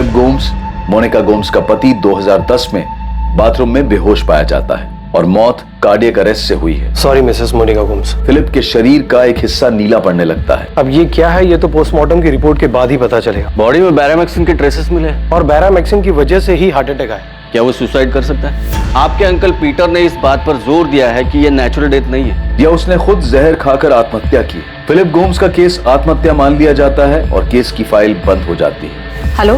Philip Gomes, Monika Gomes का पति, 2010 में बाथरूम में बेहोश पाया जाता है और मौत कार्डियक अरेस्ट से हुई है। Sorry Mrs Monica Gomes. Philip के शरीर का एक हिस्सा नीला पड़ने लगता है। अब ये क्या है, ये तो पोस्टमार्टम की रिपोर्ट के बाद ही पता चलेगा। बॉडी में बैरामेक्सिन के ट्रेसेस मिले और बैरामेक्सिन की वजह से ही हार्ट अटैक आया। क्या वो सुसाइड कर सकता है? आपके अंकल पीटर ने इस बात पर जोर दिया है कि ये नेचुरल डेथ नहीं है, या उसने खुद जहर खाकर आत्महत्या की। फिलिप गोम्स का केस आत्महत्या मान लिया जाता है और केस की फाइल बंद हो जाती है। हेलो,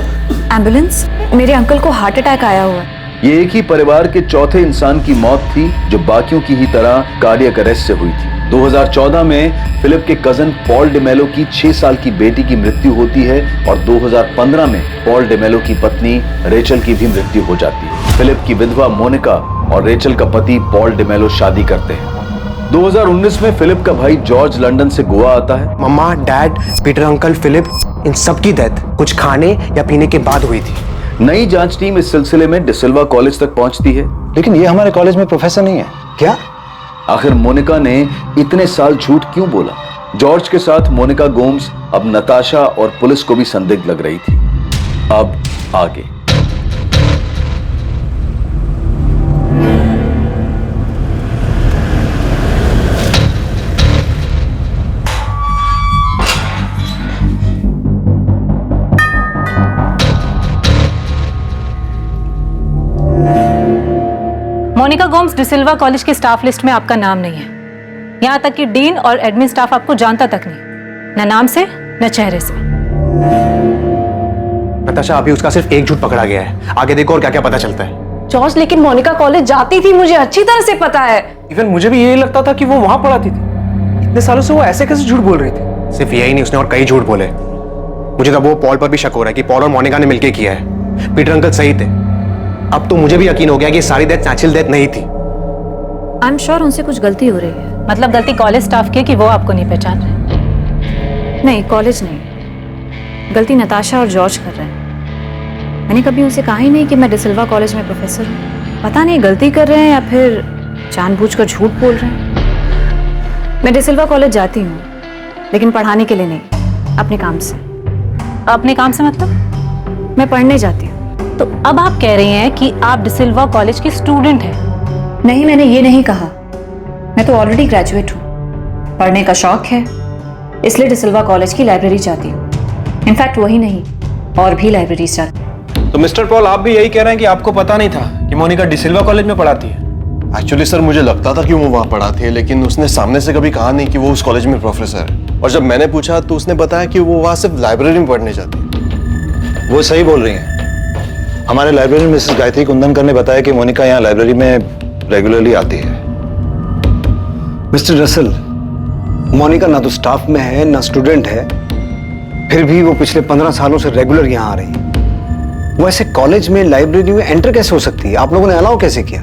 एम्बुलेंस, मेरे अंकल को हार्ट अटैक आया हुआ है। ये एक ही परिवार के चौथे इंसान की मौत थी जो बाकियों की ही तरह कार्डियक अरेस्ट से हुई थी। 2014 में फिलिप के कजन पॉल डेमेलो की 6 साल की बेटी की मृत्यु होती है और 2015 में पॉल डेमेलो की पत्नी रेचल की भी मृत्यु हो जाती है। फिलिप की विधवा मोनिका और रेचल का पति पॉल डेमेलो शादी करते हैं। 2019 में फिलिप का भाई जॉर्ज लंदन से गोवा आता है। मम्मा, डैड, पीटर अंकल, फिलिप, इन सब की डेथ कुछ खाने या पीने के बाद हुई थी। नई जांच टीम इस सिलसिले में डिसिल्वा कॉलेज तक पहुंचती है। लेकिन ये हमारे कॉलेज में प्रोफेसर नहीं है। क्या? आखिर मोनिका ने इतने साल झूठ क्यों बोला? जॉर्ज के साथ मोनिका गोम्स अब नताशा और पुलिस को भी संदिग्ध लग रही थी। अब आगे। मोनिका गोम्स डिसिल्वा कॉलेज के स्टाफ लिस्ट में आपका नाम नहीं है। यहाँ तक कि डीन और एडमिन स्टाफ आपको जानता तक नहीं, न नाम से न चेहरे से। नताशा, अभी उसका सिर्फ एक झूठ पकड़ा गया है। आगे देखो और क्या क्या पता चलता है। जॉर्ज, लेकिन मोनिका कॉलेज जाती थी, मुझे अच्छी तरह से पता है। इवन मुझे भी यही लगता था कि वो वहां पढ़ाती थी। इतने सालों से वो ऐसे कैसे झूठ बोल रही थी? सिर्फ यही नहीं, उसने और कई झूठ बोले। मुझे तो वो पॉल पर भी शक हो रहा है कि पॉल और मोनिका ने मिलकर किया है। पीटर अंकल सही थे। अब तो मुझे भी यकीन हो गया कि सारी डेथ नेचुरल डेथ नहीं थी। आई एम श्योर उनसे कुछ गलती हो रही है। मतलब गलती कॉलेज स्टाफ की कि वो आपको नहीं पहचान रहे? नहीं, कॉलेज नहीं, गलती नताशा और जॉर्ज कर रहे हैं। मैंने कभी उनसे कहा ही नहीं कि मैं डिसिल्वा कॉलेज में प्रोफेसर हूँ। पता नहीं गलती कर रहे हैं या फिर जानबूझकर झूठ बोल रहे हैं। मैं डिसिल्वा कॉलेज जाती हूँ, लेकिन पढ़ाने के लिए नहीं, अपने काम से। अपने काम से मतलब? मैं पढ़ने जाती हूँ। तो अब आप कह रही हैं कि आप डिसिल्वा कॉलेज की स्टूडेंट हैं? नहीं, मैंने ये नहीं कहा। मैं तो ऑलरेडी ग्रेजुएट हूँ। पढ़ने का शौक है, इसलिए डिसिल्वा कॉलेज की लाइब्रेरी जाती हूँ। इनफैक्ट वही नहीं, और भी लाइब्रेरीज जाती हूँ। तो मिस्टर पॉल, आप भी यही कह रहे हैं कि आपको पता नहीं था कि मोनिका डिसिल्वा कॉलेज में पढ़ाती है? एक्चुअली सर, मुझे लगता था कि वो वहाँ पढ़ाती है, लेकिन उसने सामने से कभी कहा नहीं कि वो उस कॉलेज में प्रोफेसर है। और जब मैंने पूछा तो उसने बताया कि वो वहाँ सिर्फ लाइब्रेरी में पढ़ने जाती है। वो सही बोल रही हैं। हमारे लाइब्रेरी मिसेस गायत्री कुंदनकर ने बताया कि मोनिका यहाँ लाइब्रेरी में रेगुलरली आती है। मिस्टर रसल, मोनिका ना तो स्टाफ में है ना स्टूडेंट है, फिर भी वो पिछले 15 सालों से रेगुलर यहाँ आ रही है। वो ऐसे कॉलेज में लाइब्रेरी में एंटर कैसे हो सकती है? आप लोगों ने अलाउ कैसे किया?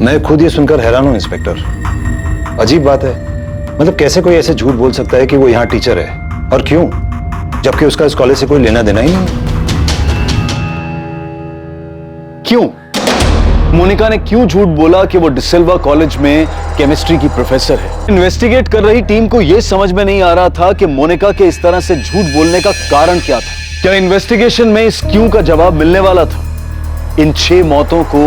मैं खुद ये सुनकर हैरान हूँ इंस्पेक्टर। अजीब बात है, मतलब कैसे कोई ऐसे झूठ बोल सकता है कि वो यहाँ टीचर है, और क्यों, जबकि उसका इस कॉलेज से कोई लेना देना ही नहीं। क्यों? मोनिका ने क्यों झूठ बोला कि वो डिसिल्वा कॉलेज में केमिस्ट्री की प्रोफेसर है? इन्वेस्टिगेट कर रही टीम को यह समझ में नहीं आ रहा था कि मोनिका के इस तरह से झूठ बोलने का कारण क्या था। क्या इन्वेस्टिगेशन में इस क्यों का जवाब मिलने वाला था? इन 6 मौतों को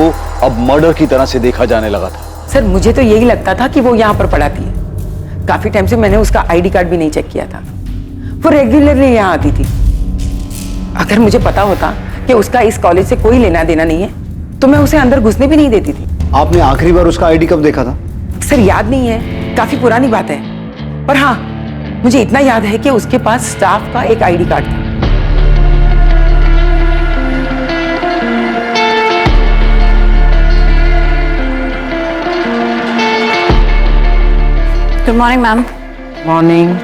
अब मर्डर की तरह से देखा जाने लगा था। सर, मुझे तो यही लगता था कि वो यहाँ पर पढ़ाती है। काफी टाइम से मैंने उसका आईडी कार्ड भी नहीं चेक किया था। वो रेगुलरली यहाँ आती थी। अगर मुझे पता होता कि उसका इस कॉलेज से कोई लेना देना नहीं है तो मैं उसे अंदर घुसने भी नहीं देती थी। आपने आखिरी बार उसका आईडी कब देखा था? सर, याद नहीं है, काफी पुरानी बात है। पर हाँ, मुझे इतना याद है कि उसके पास स्टाफ का एक आईडी कार्ड था। Good morning ma'am. मॉर्निंग।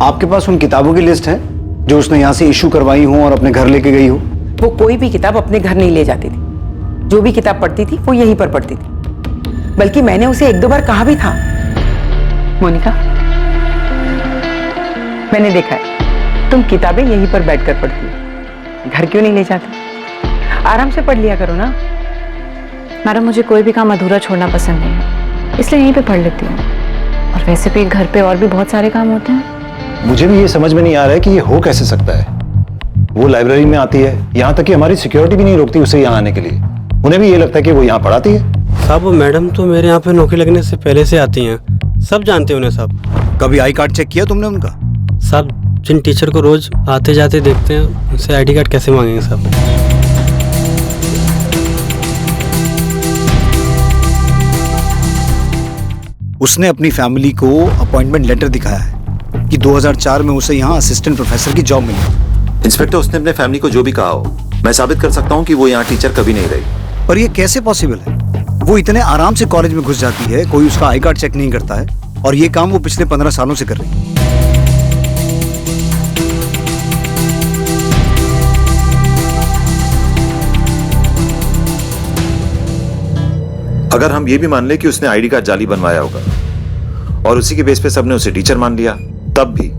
आपके पास उन किताबों की लिस्ट है जो उसने यहाँ से इशू करवाई हो और अपने घर लेके गई हो? वो कोई भी किताब अपने घर नहीं ले जाती थी। जो भी किताब पढ़ती थी वो यहीं पर पढ़ती थी। बल्कि मैंने उसे 1-2 बार कहा भी था, मोनिका, मैंने देखा है तुम किताबें यहीं पर बैठकर पढ़ती हो, घर क्यों नहीं ले जाती? आराम से पढ़ लिया करो ना। मैडम, मुझे कोई भी काम अधूरा छोड़ना पसंद नहीं है, इसलिए यहीं पे पढ़ लेती हूँ। और वैसे भी घर पे और भी बहुत सारे काम होते हैं। मुझे भी ये समझ में नहीं आ रहा है कि ये हो कैसे सकता है। वो लाइब्रेरी में आती है, यहाँ तक कि हमारी सिक्योरिटी भी नहीं रोकती उसे यहाँ आने के लिए। उन्हें भी ये लगता है कि वो यहाँ पढ़ाती है। साहब वो मैडम तो मेरे यहाँ पे नौकरी लगने से पहले से आती हैं, सब जानते हैं उन्हें साहब। कभी आई कार्ड चेक किया तुमने उनका? साहब जिन टीचर को रोज आते जाते देखते हैं उनसे आईडी कार्ड कैसे मांगेंगे साहब? उसने अपनी फैमिली को अपॉइंटमेंट लेटर दिखाया है कि 2004 में उसे यहाँ असिस्टेंट प्रोफेसर की जॉब मिली। इंस्पेक्टर, उसने अपने फैमिली को जो भी कहा हो, मैं साबित कर सकता हूँ कि वो यहाँ टीचर कभी नहीं रही। पर ये कैसे पॉसिबल है? वो इतने आराम से कॉलेज में घुस जाती है, कोई उसका आई कार्ड चेक नहीं करता है, और ये काम वो पिछले 15 सालों से कर रही है। अगर हम ये भी मान ले कि उसने आईडी कार्ड जाली बनवाया होगा और उसी के बेस पे सबने उसे टीचर मान लिया, तब भी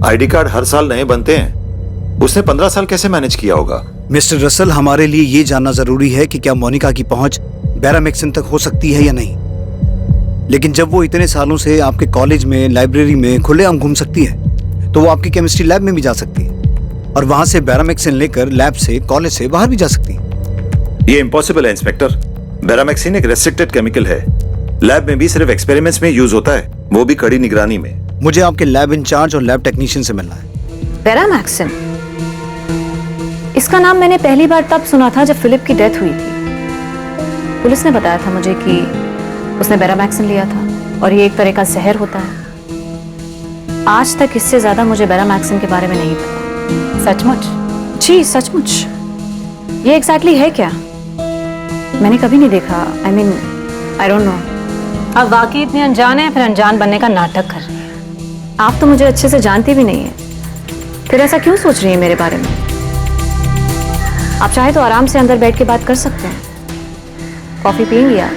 आईडी कार्ड हर साल नए बनते हैं। उसने 15 साल कैसे मैनेज किया होगा? मिस्टर रसल, हमारे लिए ये जानना जरूरी है कि क्या मोनिका की पहुंच बैरामैक्सन तक हो सकती है या नहीं। लेकिन जब वो इतने सालों से आपके कॉलेज में, लाइब्रेरी में खुलेआम घूम सकती है, तो वो आपकी केमिस्ट्री लैब में भी जा सकती है और वहां से बैरामैक्सन लेकर लैब से, कॉलेज से बाहर भी जा सकती है। ये इम्पॉसिबल है इंस्पेक्टर। बैरामैक्सिन एक रेस्ट्रिक्टेड केमिकल है, लैब में भी सिर्फ एक्सपेरिमेंट्स में यूज होता है, वो भी कड़ी निगरानी में। मुझे आपके लैब इंचार्ज और लैब टेक्नीशियन से मिलना है। बैरामैक्सन, इसका नाम मैंने पहली बार तब सुना था जब फिलिप की डेथ हुई थी। पुलिस ने बताया था मुझे कि उसने बैरामैक्सन लिया था और ये एक तरह का जहर होता है। आज तक इससे ज्यादा मुझे बैरामैक्सन के बारे में नहीं पता। सचमुच? जी सचमुच। ये एग्जैक्टली है क्या? मैंने कभी नहीं देखा। I don't know. आप वाकई इतने अनजान हैं, फिर अनजान बनने का नाटक कर रहे हैं। आप तो मुझे अच्छे से जानती भी नहीं है, फिर ऐसा क्यों सोच रही है मेरे बारे में? आप चाहे तो आराम से अंदर बैठ के बात कर सकते हैं। कॉफी पियेंगी आप?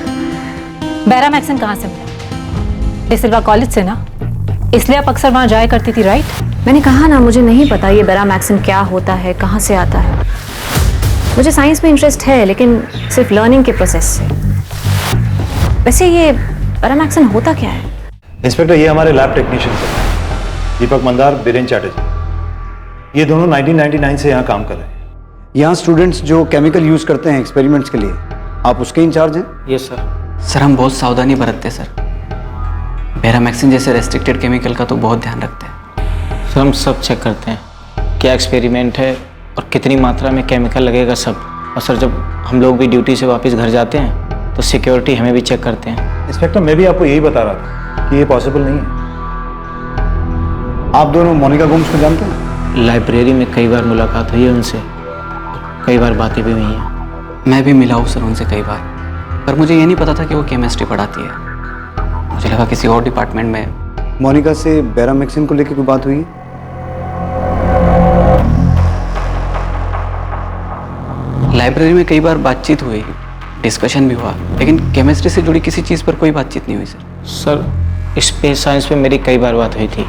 बैरामैक्सन कहाँ से मिला? डिसिल्वा कॉलेज से ना, इसलिए आप अक्सर वहां जाया करती थी, राइट? मैंने कहा ना, मुझे नहीं पता ये बैरामैक्सन क्या होता है, कहाँ से आता है। मुझे साइंस में इंटरेस्ट है, लेकिन सिर्फ लर्निंग के प्रोसेस से। वैसे ये बैरामैक्सन होता क्या है? इंस्पेक्टर, ये हमारे लैब टेक्नीशियन हैं, दीपक मंदार, बीरेन चैटर्जी। ये दोनों 1999 से यहाँ काम कर रहे हैं। यहाँ स्टूडेंट्स जो केमिकल यूज करते हैं एक्सपेरिमेंट्स के लिए, आप उसके इंचार्ज हैं? Yes sir. सर हम बहुत सावधानी बरतते हैं सर। बैरामैक्सिन जैसे रेस्ट्रिक्टेड केमिकल का तो बहुत ध्यान रखते हैं। सर हम सब चेक करते हैं, क्या एक्सपेरिमेंट है और कितनी मात्रा में केमिकल लगेगा सब। और सर जब हम लोग भी ड्यूटी से वापस घर जाते हैं तो सिक्योरिटी हमें भी चेक करते हैं। इंस्पेक्टर, मैं भी आपको यही बता रहा था कि ये पॉसिबल नहीं है। आप दोनों मोनिका गोम्स को जानते हैं? लाइब्रेरी में कई बार मुलाकात हुई है उनसे, कई बार बातें भी हुई हैं। मैं भी मिला हूँ सर उनसे कई बार, पर मुझे ये नहीं पता था कि वो केमिस्ट्री पढ़ाती है। मुझे लगा किसी और डिपार्टमेंट में। मोनिका से बैरामैक्सिन को लेकर कोई बात हुई है? लाइब्रेरी में कई बार बातचीत हुई, डिस्कशन भी हुआ, लेकिन केमिस्ट्री से जुड़ी किसी चीज़ पर कोई बातचीत नहीं हुई सर। सर स्पेस साइंस पे मेरी कई बार बात हुई थी,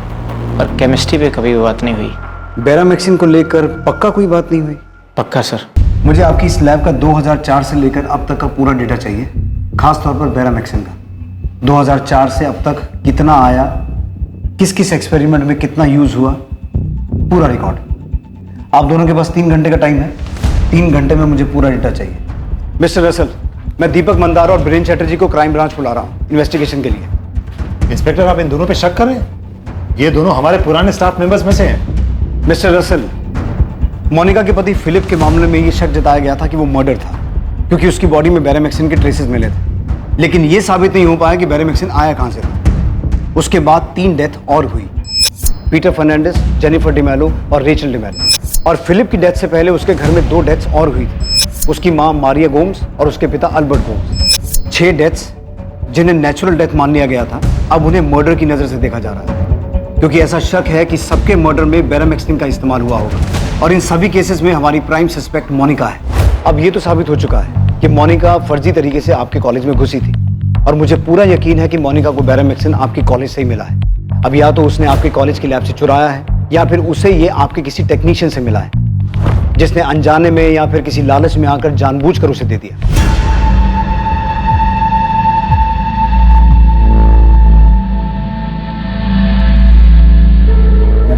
पर केमिस्ट्री पे कभी बात नहीं हुई। बैरामैक्सिन को लेकर पक्का कोई बात नहीं हुई? पक्का सर। मुझे आपकी इस लैब का 2004 से लेकर अब तक का पूरा डेटा चाहिए, खास तौर पर बैरामैक्सिन का। 2004 से अब तक कितना आया, किस किस एक्सपेरिमेंट में कितना यूज हुआ, पूरा रिकॉर्ड। आप दोनों के पास 3 घंटे का टाइम है। 3 घंटे में मुझे पूरा डेटा चाहिए। मिस्टर रसल, मैं दीपक मंदार और बीरेन चैटर्जी को क्राइम ब्रांच बुला रहा हूँ इन्वेस्टिगेशन के लिए। इंस्पेक्टर, आप इन दोनों पे शक कर रहे हैं? ये दोनों हमारे पुराने स्टाफ मेंबर्स में से हैं। मिस्टर रसल, मोनिका के पति फिलिप के मामले में ये शक जताया गया था कि वो मर्डर था, क्योंकि उसकी बॉडी में बैरामैक्सिन के ट्रेसेस मिले थे। लेकिन ये साबित नहीं हो पाया कि बैरामैक्सिन आया कहाँ से था। उसके बाद 3 डेथ और हुई, पीटर फर्नांडिस, जेनिफर डिमेलो और रेचल डिमेलो। और फिलिप की डेथ से पहले उसके घर में 2 डेथ्स और हुई थी, उसकी माँ मारिया गोम्स और उसके पिता अल्बर्ट गोम्स। 6 डेथ्स जिन्हें नेचुरल डेथ मान लिया गया था, अब उन्हें मर्डर की नज़र से देखा जा रहा है, क्योंकि ऐसा शक है कि सबके मर्डर में बैरामैक्सिन का इस्तेमाल हुआ होगा। और इन सभी केसेस में हमारी प्राइम सस्पेक्ट मोनिका है। अब ये तो साबित हो चुका है कि मोनिका फर्जी तरीके से आपके कॉलेज में घुसी थी, और मुझे पूरा यकीन है कि मोनिका को बैरामैक्सिन आपकी कॉलेज से ही मिला है। अब या तो उसने आपके कॉलेज की लैब से चुराया है, या फिर उसे ये आपके किसी टेक्नीशियन से मिला है, जिसने अनजाने में या फिर किसी लालच में आकर जानबूझकर उसे दे दिया।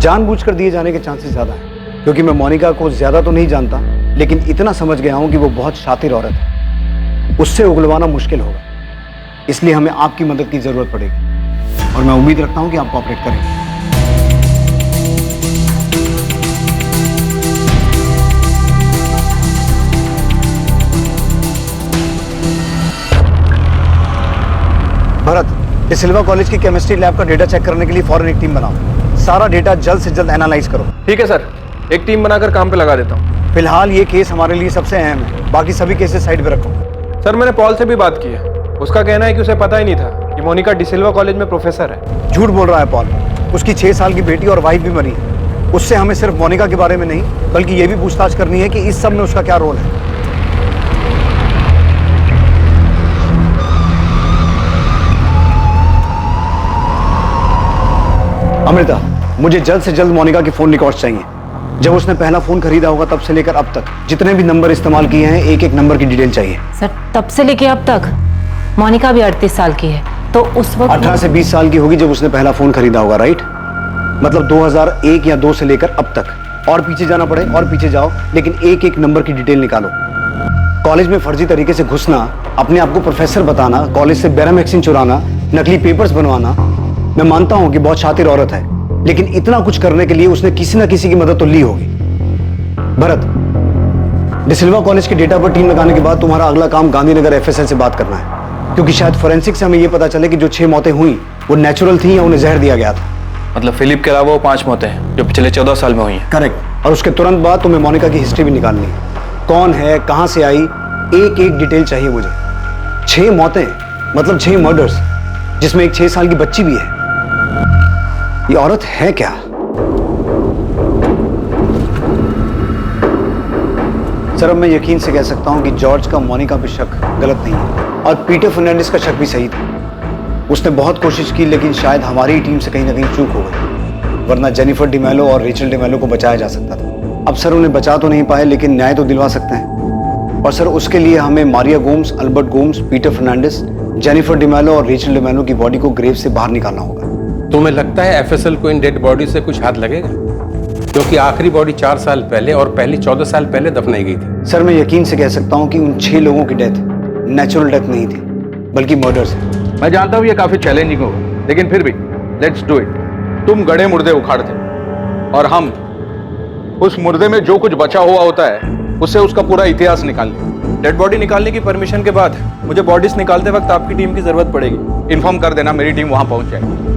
जानबूझकर दिए जाने के चांसेस ज्यादा हैं, क्योंकि मैं मोनिका को ज्यादा तो नहीं जानता, लेकिन इतना समझ गया हूं कि वो बहुत शातिर औरत है। उससे उगलवाना मुश्किल होगा, इसलिए हमें आपकी मदद की जरूरत पड़ेगी और मैं उम्मीद रखता हूं कि आप कोऑपरेट करेंगे। भरत, डिसिल्वा कॉलेज की केमिस्ट्री लैब का डेटा चेक करने के लिए फौरन एक टीम बनाओ। सारा डेटा जल्द से जल्द एनालाइज करो। ठीक है सर, एक टीम बनाकर काम पे लगा देता हूँ। फिलहाल ये केस हमारे लिए सबसे अहम है, बाकी सभी केसेस साइड पे रखो। सर मैंने पॉल से भी बात की है, उसका कहना है कि उसे पता ही नहीं था कि मोनिका डिसिल्वा कॉलेज में प्रोफेसर है। झूठ बोल रहा है पॉल, उसकी 6 साल की बेटी और वाइफ भी मरी है। उससे हमें सिर्फ मोनिका के बारे में नहीं, बल्कि ये भी पूछताछ करनी है कि इस सब में उसका क्या रोल है। अमृता, मुझे जल्द से जल्द मोनिका के फोन रिकॉर्ड्स चाहिए। जब उसने पहला फोन खरीदा होगा तब से लेकर अब तक जितने भी नंबर इस्तेमाल किए हैं, एक एक नंबर की डिटेल चाहिए। सर तब से लेके अब तक मोनिका भी 38 साल की है, तो उस वक्त 18 से 20 साल की होगी जब उसने पहला फोन खरीदा होगा, राइट? मतलब 2001 या 2 से लेकर अब तक। और पीछे जाना पड़े और पीछे जाओ, लेकिन एक एक नंबर की डिटेल निकालो। कॉलेज में फर्जी तरीके से घुसना, अपने आप को प्रोफेसर बताना, कॉलेज से बैरामैक्सिन चुराना, नकली पेपर्स बनवाना। मैं मानता हूं कि बहुत शातिर औरत है, लेकिन इतना कुछ करने के लिए उसने किसी ना किसी की मदद तो ली होगी। भरत, डिसिल्वा कॉलेज के डेटा पर टीम लगाने के बाद तुम्हारा अगला काम गांधीनगर एफएसएल से बात करना है, क्योंकि शायद फोरेंसिक से हमें यह पता चले कि जो 6 मौतें हुई वो नेचुरल थी या उन्हें जहर दिया गया था। मतलब फिलिप के अलावा वो 5 मौतें हैं जो पिछले 14 साल में हुई हैं। करेक्ट। और उसके तुरंत बाद तुम्हें मोनिका की हिस्ट्री भी निकालनी है। कौन है, कहां से आई, एक एक डिटेल चाहिए मुझे। 6 मौतें मतलब 6 मर्डर्स, जिसमें एक 6 साल की बच्ची भी है। ये औरत है क्या? सर, अब मैं यकीन से कह सकता हूं कि जॉर्ज का मोनिका पे शक गलत नहीं है, और पीटर फर्नांडिस का शक भी सही था। उसने बहुत कोशिश की, लेकिन शायद हमारी टीम से कहीं ना कहीं चूक हो गई, वरना जेनिफर डिमेलो और रेचल डिमेलो को बचाया जा सकता था। अब सर उन्हें बचा तो नहीं पाए, लेकिन न्याय तो दिलवा सकते हैं। और सर उसके लिए हमें Maria Gomes, Albert Gomes, Peter Fernandes, Jennifer D'Mello और रेचल डिमेलो की बॉडी को ग्रेव से बाहर निकालना होगा। तुम्हें लगता है एफएसएल को इन डेड बॉडी से कुछ हाथ लगेगा? क्योंकि आखिरी बॉडी 4 साल पहले और पहली 14 साल पहले दफनाई गई थी। सर, मैं यकीन से कह सकता हूं कि उन 6 लोगों की डेथ नेचुरल डेथ नहीं थी, बल्कि मर्डर्स है। मैं जानता हूं ये काफी चैलेंजिंग होगा, लेकिन फिर भी लेट्स डू इट। तुम गड़े मुर्दे उखाड़ते और हम उस मुर्दे में जो कुछ बचा हुआ होता है उससे उसका पूरा इतिहास निकाल लें। डेड बॉडी निकालने की परमिशन के बाद मुझे बॉडीज निकालते वक्त आपकी टीम की जरूरत पड़ेगी। इन्फॉर्म कर देना, मेरी टीम वहां पहुंच जाएगी।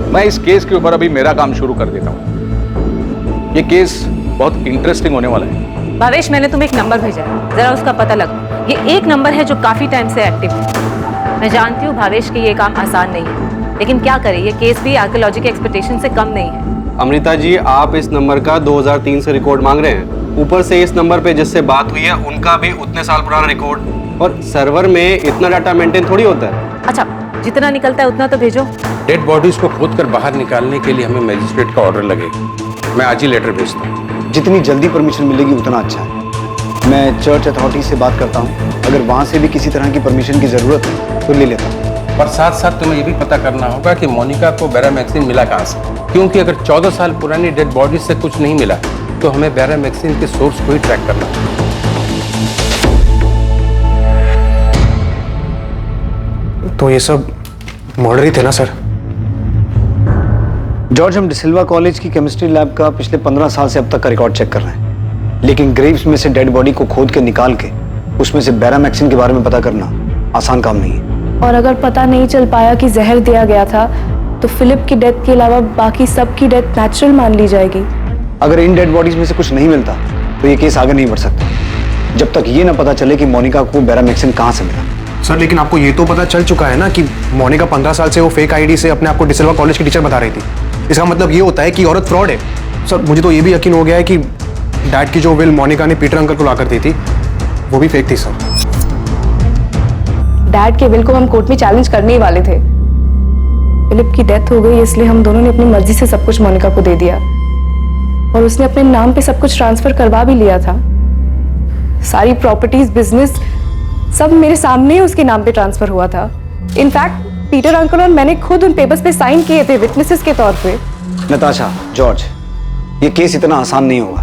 मैं इस केस के ऊपर अभी मेरा काम शुरू कर देता हूं। ये केस बहुत इंटरेस्टिंग होने वाला है। भावेश, मैंने तुम्हें एक नंबर भेजा है, जरा उसका पता लगा। ये एक नंबर है जो काफी टाइम से एक्टिव है। मैं जानती हूँ भावेश कि ये काम आसान नहीं है, लेकिन क्या करें, ये केस भी आर्कियोलॉजी के एक्सपेक्टेशन से कम नहीं है। अमृता जी, आप इस नंबर का 2003 से रिकॉर्ड मांग रहे हैं, ऊपर से इस नंबर पे जिससे बात हुई है उनका भी उतने साल पुराना रिकॉर्ड, और सर्वर में इतना डाटा मेंटेन थोड़ी होता है। अच्छा, जितना निकलता है उतना तो भेजो। डेड बॉडीज को खोदकर बाहर निकालने के लिए हमें मजिस्ट्रेट का ऑर्डर लगेगा। मैं आज ही लेटर भेजता हूँ। जितनी जल्दी परमिशन मिलेगी उतना अच्छा है। मैं चर्च अथॉरिटी से बात करता हूँ, अगर वहां से भी किसी तरह की परमिशन की जरूरत है तो ले लेता हूँ। और साथ साथ तुम्हें ये भी पता करना होगा कि मोनिका को बैरामैक्सिन मिला कहाँ से, क्योंकि अगर 14 साल पुरानी डेड बॉडी से कुछ नहीं मिला तो हमें बैरामैक्सिन के सोर्स को ही ट्रैक करना होगा। तो ये सब मर्डर ही थे ना सर? जॉर्ज, हम डिसिल्वा कॉलेज की केमिस्ट्री लैब का पिछले 15 साल से अब तक का रिकॉर्ड चेक कर रहे हैं, लेकिन ग्रेव्स में से डेड बॉडी को खोद के निकाल के उसमें से बैरामैक्सिन के बारे में पता करना आसान काम नहीं है। और अगर पता नहीं चल पाया कि जहर दिया गया था, तो फिलिप की डेथ के अलावा बाकी सब की डेथ नेचुरल मान ली जाएगी। अगर इन डेड बॉडीज में से कुछ नहीं मिलता तो ये केस आगे नहीं बढ़ सकता, जब तक ये ना पता चले कि मोनिका को बैरामैक्सिन कहाँ से मिला। सर, लेकिन आपको ये तो पता चल चुका है ना कि मोनिका 15 साल से वो फेक आईडी से अपने आप को डिसिल्वा कॉलेज की टीचर बता रही थी। इसका मतलब ये होता है कि औरत फ्रॉड है। सर, मुझे तो ये भी यकीन हो गया है कि डैड की जो विल मोनिका ने पीटर अंकल को लाकर दी थी वो भी फेक थी। सर, डैड के विल को हम कोर्ट में चैलेंज करने ही वाले थे। फिलिप की डेथ हो गई, इसलिए हम दोनों ने अपनी मर्जी से सब कुछ मोनिका को दे दिया, और उसने अपने नाम पे सब कुछ ट्रांसफर करवा भी लिया था। सारी प्रॉपर्टीज, बिजनेस सब मेरे सामने ही उसके नाम पे ट्रांसफर हुआ था। इनफैक्ट पीटर अंकल और मैंने खुद उन पेपर्स पे साइन किए थे विटनेसेस के तौर पे। नताशा, जॉर्ज, ये केस इतना आसान नहीं होगा।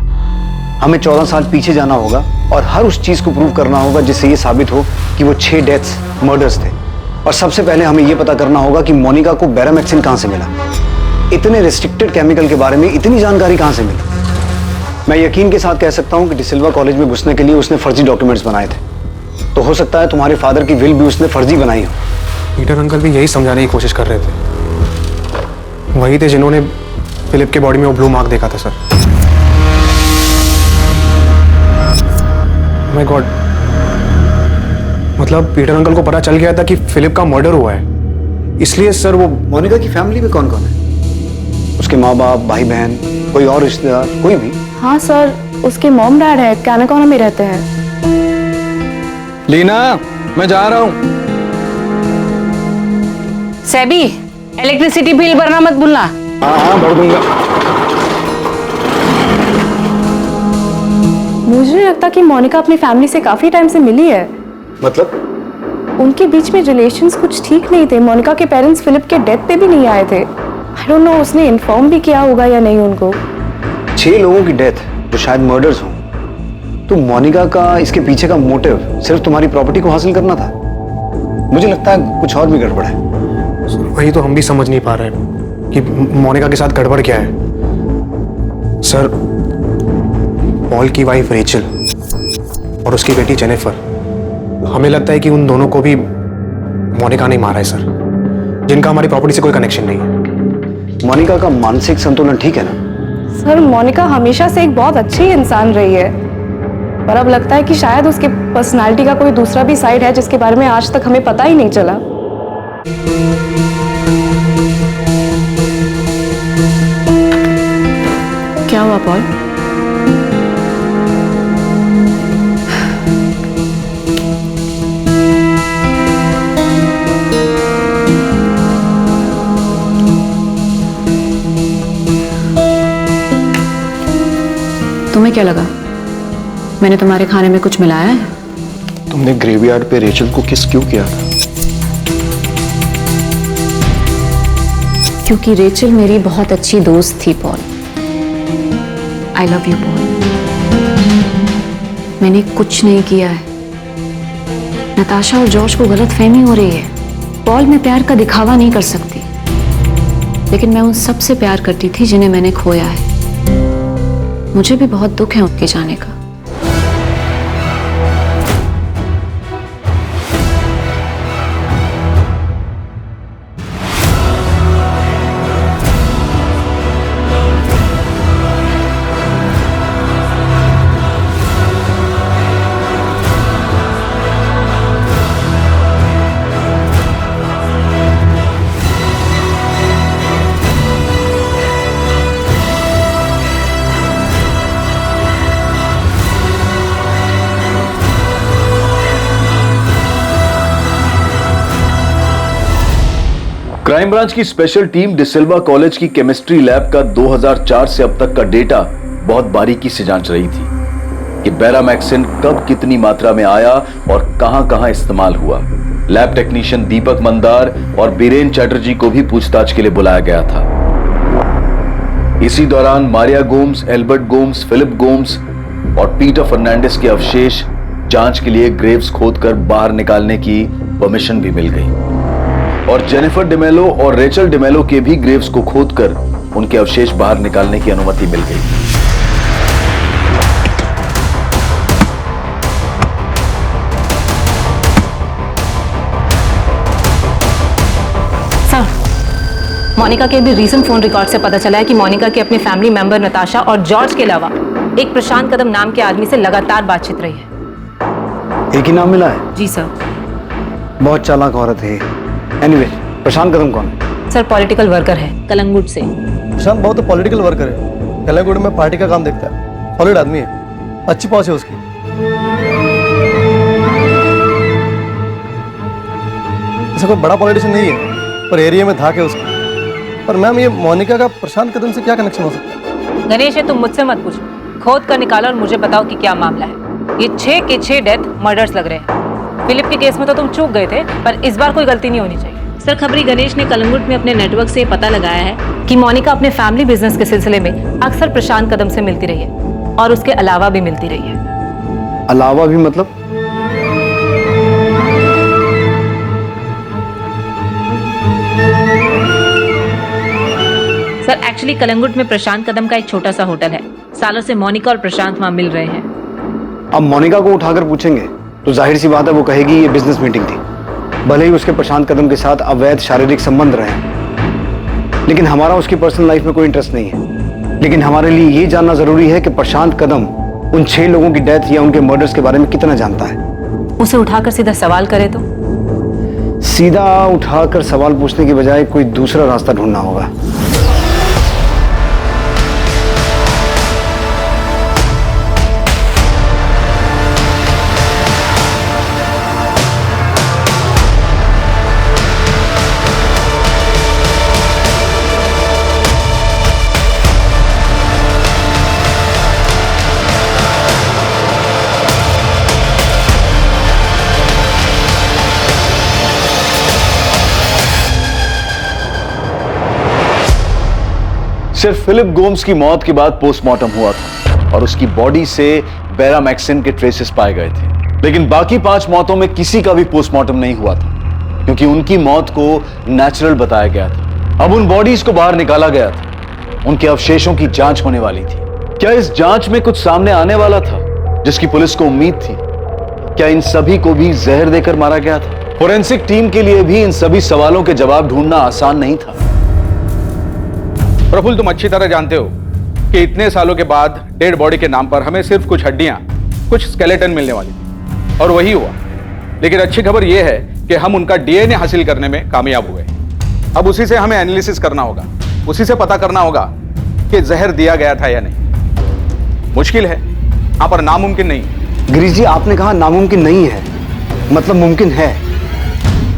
हमें 14 साल पीछे जाना होगा और हर उस चीज को प्रूव करना होगा जिससे ये साबित हो कि वो 6 डेथ्स मर्डर्स थे। और सबसे पहले हमें ये पता करना होगा कि मोनिका को बेरामैक्सिन कहां से मिला। इतने रिस्ट्रिक्टेड केमिकल के बारे में इतनी जानकारी कहां से मिली? मैं यकीन के साथ कह सकता हूं कि डिसिल्वा कॉलेज में घुसने के लिए उसने फर्जी डॉक्यूमेंट्स बनाए थे। तो हो सकता है तुम्हारे फादर की विल भी उसने फर्जी बनाई हो। पीटर अंकल भी यही समझाने की कोशिश कर रहे थे। वही थे जिन्होंने फिलिप के बॉडी में वो ब्लू मार्क देखा था सर। माय गॉड, मतलब पीटर अंकल को पता चल गया था कि फिलिप का मर्डर हुआ है, इसलिए सर वो। मोनिका की फैमिली में कौन कौन है? उसके माँ बाप, भाई बहन, कोई और रिश्तेदार, कोई भी? हाँ सर, उसके मॉम डैड है, कैनाकोना में रहते हैं। लीना, मैं जा रहा हूँ। सेबी, इलेक्ट्रिसिटी बिल भरना मत भूलना। हाँ, भर दूंगा। मुझे नहीं लगता कि मोनिका अपनी फैमिली से काफी टाइम से मिली है। मतलब? उनके बीच में रिलेशंस कुछ ठीक नहीं थे। मोनिका के पेरेंट्स फिलिप के डेथ पे भी नहीं आए थे। आई डोंट नो उसने इन्फॉर्म भी किया होगा या नहीं उनको। 6 लोगों की डेथ जो शायद मर्डर्स हों, तो मोनिका का इसके पीछे का मोटिव सिर्फ तुम्हारी प्रॉपर्टी को हासिल करना था? मुझे लगता है कुछ और भी गड़बड़ है। वही तो हम भी समझ नहीं पा रहे कि मोनिका के साथ गड़बड़ क्या है। सर, पॉल की वाइफ रेचल और उसकी बेटी जेनिफर, हमें लगता है कि उन दोनों को भी मोनिका ने मारा है सर, जिनका हमारी प्रॉपर्टी से कोई कनेक्शन नहीं है। मोनिका का मानसिक संतुलन ठीक है ना? सर, मोनिका हमेशा से एक बहुत अच्छी इंसान रही है, पर अब लगता है कि शायद उसके पर्सनालिटी का कोई दूसरा भी साइड है जिसके बारे में आज तक हमें पता ही नहीं चला। क्या हुआ पॉल? तुम्हें क्या लगा मैंने तुम्हारे खाने में कुछ मिलाया है? तुमने ग्रेवयार्ड पे रेचल को किस क्यों किया था? क्योंकि रेचल मेरी बहुत अच्छी दोस्त थी Paul. I love you Paul. मैंने कुछ नहीं किया है। नताशा और जॉर्ज को गलतफहमी हो रही है। पॉल मैं प्यार का दिखावा नहीं कर सकती, लेकिन मैं उन सब से प्यार करती थी जिन्हें मैंने खोया है। मुझे भी बहुत दुख है उनके जाने का। क्राइम ब्रांच की स्पेशल टीम डिसिल्वा कॉलेज की केमिस्ट्री लैब का 2004 से अब तक का डेटा बहुत बारीकी से जांच रही थी कि बेरामैक्सिन कब कितनी मात्रा में आया और कहां-कहां इस्तेमाल हुआ। लैब टेक्नीशियन दीपक मंदार और बीरेन चैटर्जी को भी पूछताछ के लिए बुलाया गया था। इसी दौरान मारिया गोम्स, एल्बर्ट गोम्स, फिलिप गोम्स और पीटर फर्नांडिस के अवशेष जांच के लिए ग्रेव्स खोदकर बाहर निकालने की परमिशन भी मिल गई और जेनिफर डिमेलो और रेचल डिमेलो के भी ग्रेव्स को खोदकर उनके अवशेष बाहर निकालने की अनुमति मिल गई। सर, मोनिका के भी रीसेंट फोन रिकॉर्ड से पता चला है कि मोनिका के अपने फैमिली मेंबर नताशा और जॉर्ज के अलावा एक प्रशांत कदम नाम के आदमी से लगातार बातचीत रही है। एक ही नाम मिला है? जी सर। बहुत चालाक औरत है। एनीवे, प्रशांत कदम कौन है? सर, पॉलिटिकल वर्कर है कलंगुट से। प्रशांत बहुत पॉलिटिकल वर्कर है, कलंगुट में पार्टी का काम देखता है, सॉलिड आदमी है, अच्छी पहुंच है उसकी। ऐसा कोई बड़ा पॉलिटिशियन नहीं है, पर एरिया में धाक है उसकी। पर मैम, ये मोनिका का प्रशांत कदम से क्या कनेक्शन हो सकता है? गणेश, ये तुम मुझसे मत पूछो, खोद कर निकालो और मुझे बताओ कि क्या मामला है। ये 6 के 6 डेथ मर्डर्स लग रहे हैं। फिलिप के केस में तो तुम चूक गए थे, पर इस बार कोई गलती नहीं होनी चाहिए। सर, खबरी गणेश ने कलंगुट में अपने नेटवर्क से पता लगाया है कि मोनिका अपने फैमिली बिजनेस के सिलसिले में अक्सर प्रशांत कदम से मिलती रही है और उसके अलावा भी मिलती रही है। अलावा भी मतलब? सर एक्चुअली कलंगुट में प्रशांत कदम का एक छोटा सा होटल है। सालों से मोनिका और प्रशांत वहां मिल रहे हैं। अब मोनिका को उठाकर पूछेंगे तो जाहिर सी बात है वो कहेगी ये बिजनेस मीटिंग थी, भले ही उसके प्रशांत कदम के साथ अवैध शारीरिक संबंध रहे। लेकिन हमारा उसकी पर्सनल लाइफ में कोई इंटरेस्ट नहीं है। लेकिन हमारे लिए ये जानना जरूरी है कि प्रशांत कदम उन 6 लोगों की डेथ या उनके मर्डर्स के बारे में कितना जानता है। उसे उठाकर सीधा सवाल करे तो? सीधा उठाकर सवाल पूछने की बजाय कोई दूसरा रास्ता ढूंढना होगा। सिर्फ फिलिप गोम्स की मौत के बाद पोस्टमार्टम हुआ था और उसकी बॉडी से बेरामैक्सिन के ट्रेसेस पाए गए थे। लेकिन बाकी 5 मौतों में किसी का भी पोस्टमार्टम नहीं हुआ था क्योंकि उनकी मौत को नेचुरल बताया गया था। अब उन बॉडीज को बाहर निकाला गया था, उनके अवशेषों की जांच होने वाली थी। क्या इस जांच में कुछ सामने आने वाला था जिसकी पुलिस को उम्मीद थी? क्या इन सभी को भी जहर देकर मारा गया था? फोरेंसिक टीम के लिए भी इन सभी सवालों के जवाब ढूंढना आसान नहीं था। प्रफुल्ल, तुम अच्छी तरह जानते हो कि इतने सालों के बाद डेड बॉडी के नाम पर हमें सिर्फ कुछ हड्डियां, कुछ स्केलेटन मिलने वाली थी और वही हुआ। लेकिन अच्छी खबर यह है कि हम उनका डीएनए हासिल करने में कामयाब हुए। अब उसी से हमें एनालिसिस करना होगा, उसी से पता करना होगा कि जहर दिया गया था या नहीं। मुश्किल है, यहां पर नामुमकिन नहीं। गिरीश जी, आपने कहा नामुमकिन नहीं है, मतलब मुमकिन है।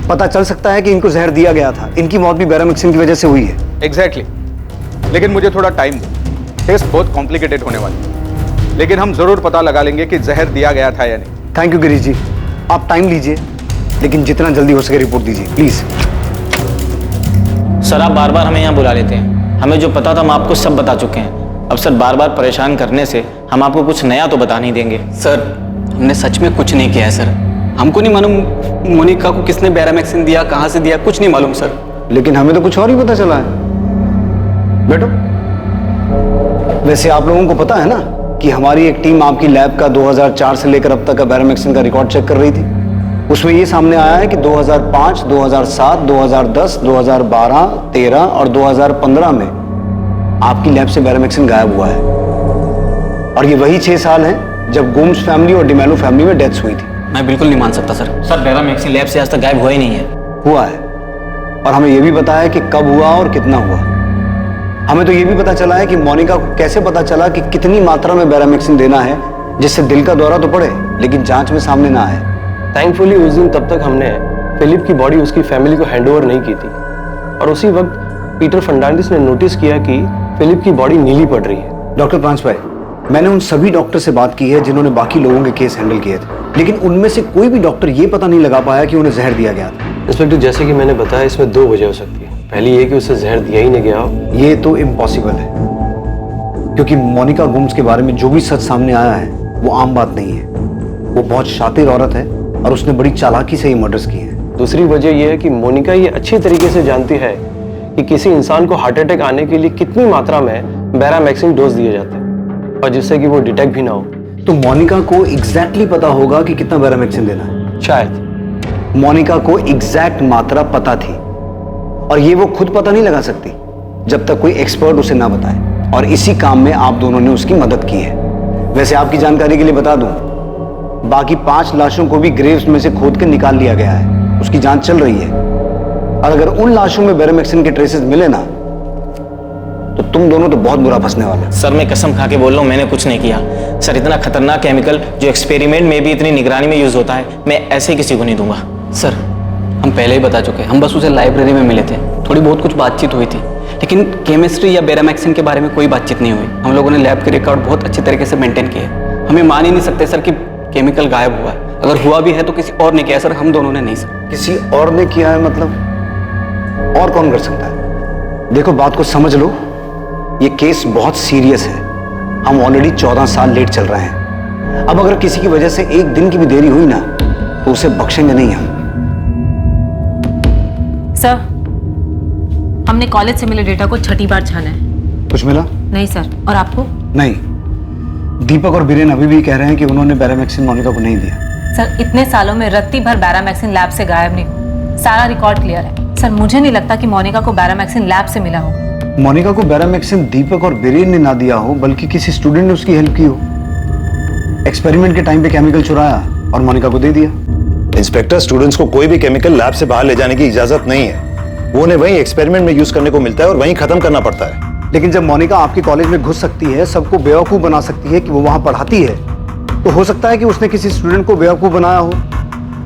पता चल सकता है कि इनको जहर दिया गया था। इनकी मौत भी बेरामिक्सिन की वजह से हुई है। एग्जैक्टली। लेकिन मुझे थोड़ा टाइम दो, टेस्ट बहुत कॉम्प्लिकेटेड होने वाली है। लेकिन हम जरूर पता लगा लेंगे कि जहर दिया गया था या नहीं। थैंक यू गिरीश जी, आप टाइम लीजिए, लेकिन जितना जल्दी हो सके रिपोर्ट दीजिए प्लीज। सर, आप बार बार हमें यहाँ बुला लेते हैं। हमें जो पता था हम आपको सब बता चुके हैं। अब सर बार बार परेशान करने से हम आपको कुछ नया तो बता नहीं देंगे। सर, हमने सच में कुछ नहीं किया है सर। हमको नहीं मालूम मोनिका को किसने बेरामैक्सिन दिया, कहाँ से दिया, कुछ नहीं मालूम सर। लेकिन हमें तो कुछ और ही पता चला है। बैठो। वैसे आप लोगों को पता है ना कि हमारी एक टीम आपकी लैब का 2004 से लेकर अब तक का बेरामैक्सिन का रिकॉर्ड चेक कर रही थी। उसमें ये सामने आया है कि 2005, 2007, 2010, 2012, 13 और 2015 में आपकी लैब से बेरामैक्सिन गायब हुआ है। और ये वही 6 साल हैं जब गोम्स फैमिली और डिमेलो फैमिली में डेथ्स हुई थी। मैं बिल्कुल नहीं मान सकता सर। सर, बेरामैक्सिन लैब से आज तक गायब हुआ ही नहीं है। हुआ है, और हमें यह भी पता है कि कब हुआ और कितना हुआ। हमें तो ये भी पता चला है कि मोनिका को कैसे पता चला कि कितनी मात्रा में बेरामैक्सिन देना है जिससे दिल का दौरा तो पड़े लेकिन जांच में सामने ना आए। थैंकफुली उस दिन तब तक हमने फिलिप की बॉडी उसकी फैमिली को हैंडओवर नहीं की थी, और उसी वक्त पीटर फर्नांडिस ने नोटिस किया कि फिलिप की बॉडी नीली पड़ रही है। डॉक्टर प्रांस भाई, मैंने उन सभी डॉक्टर से बात की है जिन्होंने बाकी लोगों के केस हैंडल किए थे, लेकिन उनमें से कोई भी डॉक्टर ये पता नहीं लगा पाया कि उन्हें जहर दिया गया था। इंस्पेक्टर, जैसे कि मैंने बताया, इसमें 2 वजह हो सकती है। पहली ये कि उसे जहर दिया ही नहीं गया हो। ये तो इम्पॉसिबल है, क्योंकि मोनिका गुम्स के बारे में जो भी सच सामने आया है वो आम बात नहीं है। वो बहुत शातिर औरत है और उसने बड़ी चालाकी से ये मर्डर्स किए हैं। दूसरी वजह यह है कि मोनिका ये अच्छी तरीके से जानती है कि किसी इंसान को हार्ट अटैक आने के लिए कितनी मात्रा में बेरामैक्सिन डोज दिए जाते हैं, और जिससे कि वो डिटेक्ट भी ना हो। तो मोनिका को एग्जैक्टली पता होगा कि कितना बेरामैक्सिन देना है। शायद मोनिका को एग्जैक्ट मात्रा पता थी, और ये वो खुद पता नहीं लगा सकती जब तक कोई एक्सपर्ट उसे ना बताए, और इसी काम में आप दोनों ने उसकी मदद की है। वैसे आपकी जानकारी के लिए बता दूं, बाकी 5 लाशों को भी ग्रेव्स में से खोद के निकाल लिया गया है। उसकी जांच चल रही है, और अगर उन लाशों में बेरामैक्सिन के ट्रेसेस मिले ना तो तुम दोनों तो बहुत बुरा फंसने वाले। सर, मैं कसम खा के बोल रहा हूँ, मैंने कुछ नहीं किया। सर, इतना खतरनाक केमिकल जो एक्सपेरिमेंट में भी इतनी निगरानी में यूज होता है, मैं ऐसे किसी को नहीं दूंगा। सर, हम पहले ही बता चुके हैं, हम बस उसे लाइब्रेरी में मिले थे, थोड़ी बहुत कुछ बातचीत हुई थी, लेकिन केमिस्ट्री या बेरामैक्सिन के बारे में कोई बातचीत नहीं हुई। हम लोगों ने लैब के रिकॉर्ड बहुत अच्छे तरीके से मेंटेन किए। हमें मान ही नहीं सकते सर कि केमिकल गायब हुआ है। अगर हुआ भी है तो किसी और ने किया सर, हम दोनों ने नहीं सर। किसी और ने किया है मतलब? और कौन कर सकता है? देखो, बात को समझ लो, ये केस बहुत सीरियस है। हम ऑलरेडी 14 साल लेट चल रहे हैं। अब अगर किसी की वजह से एक दिन की भी देरी हुई ना, तो उसे बख्शेंगे नहीं हम। सर, हमने कॉलेज से मिले डेटा को 6ठी बार छाना है। कुछ मिला? नहीं सर। और आपको? नहीं। दीपक और बीरेन अभी भी कह रहे हैं कि उन्होंने बैरामैक्सिन मोनिका को नहीं दिया। सर, इतने सालों में रत्ती भर बैरामैक्सिन लैब से गायब नहीं हुआ। सारा रिकॉर्ड क्लियर है। सर, मुझे नहीं लगता कि मोनिका को बैरामैक्सिन लैब से मिला होगा। मोनिका को बैरामैक्सिन दीपक और बीरेन ने ना दिया हो, बल्कि किसी स्टूडेंट ने उसकी हेल्प की हो। एक्सपेरिमेंट के टाइम पे केमिकल चुराया और मोनिका को दे दिया। इंस्पेक्टर, स्टूडेंट्स को कोई भी केमिकल लैब से बाहर ले जाने की इजाजत नहीं है। वो उन्हें वहीं एक्सपेरिमेंट में यूज करने को मिलता है और वहीं खत्म करना पड़ता है। लेकिन जब मोनिका आपके कॉलेज में घुस सकती है, सबको बेवकूफ बना सकती है कि वो वहां पढ़ाती है, तो हो सकता है कि उसने किसी स्टूडेंट को बेवकूफ बनाया हो,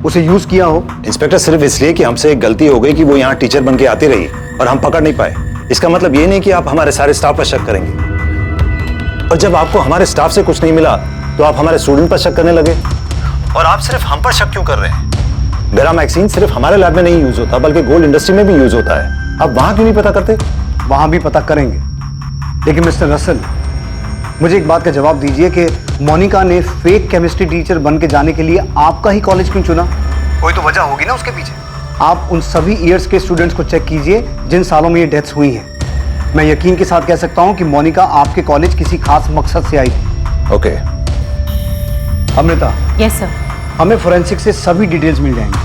उसे यूज किया हो। इंस्पेक्टर, सिर्फ इसलिए कि हमसे एक गलती हो गई कि वो यहाँ टीचर बन के आती रही और हम पकड़ नहीं पाए, इसका मतलब ये नहीं कि आप हमारे सारे स्टाफ पर शक करेंगे। और जब आपको हमारे स्टाफ से कुछ नहीं मिला तो आप हमारे स्टूडेंट पर शक करने लगे। और आप सिर्फ हम पर शक क्यों कर रहे हैं? बैरामैक्सिन सिर्फ हमारे लैब में नहीं यूज होता, बल्कि गोल्ड इंडस्ट्री में भी यूज होता है। आप वहां क्यों नहीं पता करते? वहां भी पता करेंगे, लेकिन मिस्टर रसल, मुझे एक बात का जवाब दीजिए कि मोनिका ने फेक केमिस्ट्री टीचर बन के जाने के लिए आपका ही कॉलेज क्यों चुना? कोई तो वजह होगी ना उसके पीछे। आप उन सभी ईयर्स के स्टूडेंट्स को चेक कीजिए जिन सालों में ये डेथ्स हुई हैं। मैं यकीन के साथ कह सकता हूं कि मोनिका आपके कॉलेज किसी खास मकसद से आई थी। ओके। अमृता। Yes sir. हमें फोरेंसिक से सभी डिटेल्स मिल जाएंगे।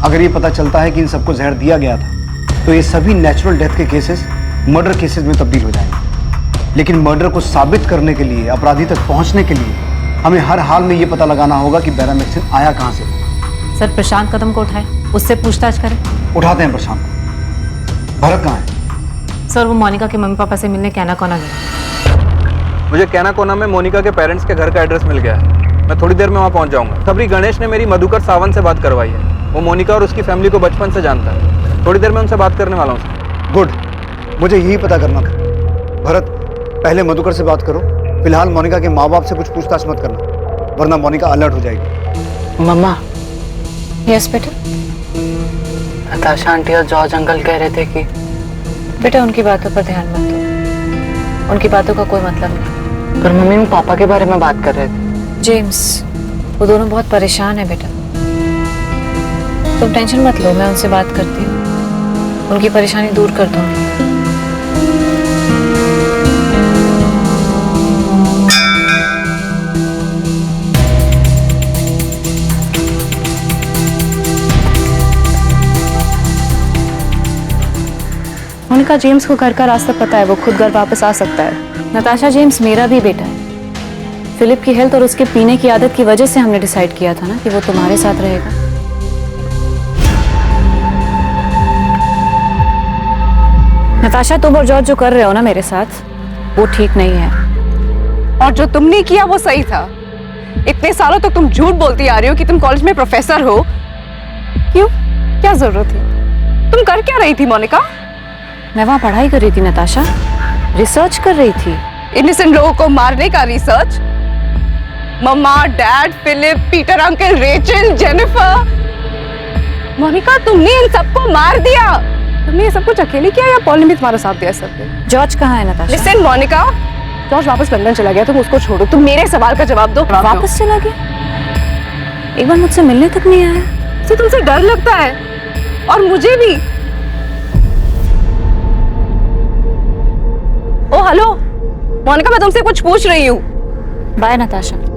अगर ये पता चलता है कि इन सबको जहर दिया गया था, तो ये सभी नेचुरल डेथ के केसेस मर्डर केसेस में तब्दील हो जाएंगे। लेकिन मर्डर को साबित करने के लिए, अपराधी तक पहुंचने के लिए, हमें हर हाल में ये पता लगाना होगा कि बैरामैक्सिन आया कहां से। सर, प्रशांत कदम को उठाए, उससे पूछताछ करें। उठाते हैं प्रशांत को। भरत कहाँ है? सर, वो मोनिका के मम्मी पापा से मिलने कैना कोना गया। मुझे कैना कोना में मोनिका के पेरेंट्स के घर का एड्रेस मिल गया है। मैं थोड़ी देर में वहाँ पहुँच जाऊँगा। खबरी गणेश ने मेरी मधुकर सावंत से बात करवाई है। वो मोनिका और उसकी फैमिली को बचपन से जानता है। थोड़ी देर में उनसे बात करने वाला हूँ। गुड, मुझे यही पता करना था। भरत, पहले मधुकर से बात करो। फिलहाल मोनिका के माँ बाप से कुछ पूछताछ मत करना, वरना मोनिका अलर्ट हो जाएगी। मम्मा। यस बेटा। नताशा आंटी और जॉर्ज अंकल कह रहे थे कि बेटा उनकी बातों पर ध्यान मत दो, उनकी बातों का कोई मतलब नहीं। पर मम्मी, वो पापा के बारे में बात कर रहे थे। जेम्स, वो दोनों बहुत परेशान है बेटा। तुम टेंशन मत लो, मैं उनसे बात करती हूँ, उनकी परेशानी दूर कर दूंगी। मोनिका, जेम्स को घर का रास्ता पता है, वो खुद घर वापस आ सकता है। नताशा, जेम्स मेरा भी बेटा है। फिलिप की हेल्थ और उसके पीने की आदत की वजह से हमने डिसाइड किया था ना कि वो तुम्हारे साथ रहेगा। नताशा, तुम और जॉर्ज जो कर रहे हो ना मेरे साथ, वो ठीक नहीं है। और जो तुमने किया वो सही था। इतने सालों तक तुम झूठ बोलती आ रही हो कि तुम कॉलेज में प्रोफेसर हो। क्यों? क्या जरूरत थी? तुम कर क्या रही थी मोनिका? मैं वहां पढ़ाई कर रही थी नताशा, रिसर्च कर रही थी। इनोसेंट लोगों को मारने का रिसर्च? मम्मा, dad, Philip, Peter uncle, Rachel, Jennifer. Monica, तुमने इन सबको मार दिया। तुमने ये सब कुछ अकेले किया या पॉल ने भी तुम्हारा साथ दिया सब पे? जॉर्ज कहाँ है नताशा? लिसन मोनिका, जॉर्ज वापस लंदन चला गया, तुम उसको छोड़ो। तुम मेरे सवाल का जवाब दो। वापस चला गया? एक बार मुझसे मिलने तक नहीं आया। तो तुमसे डर लगता है? और मुझे भी। ओ हेलो मोनिका, मैं तुमसे कुछ पूछ रही हूँ। बाय नताशा।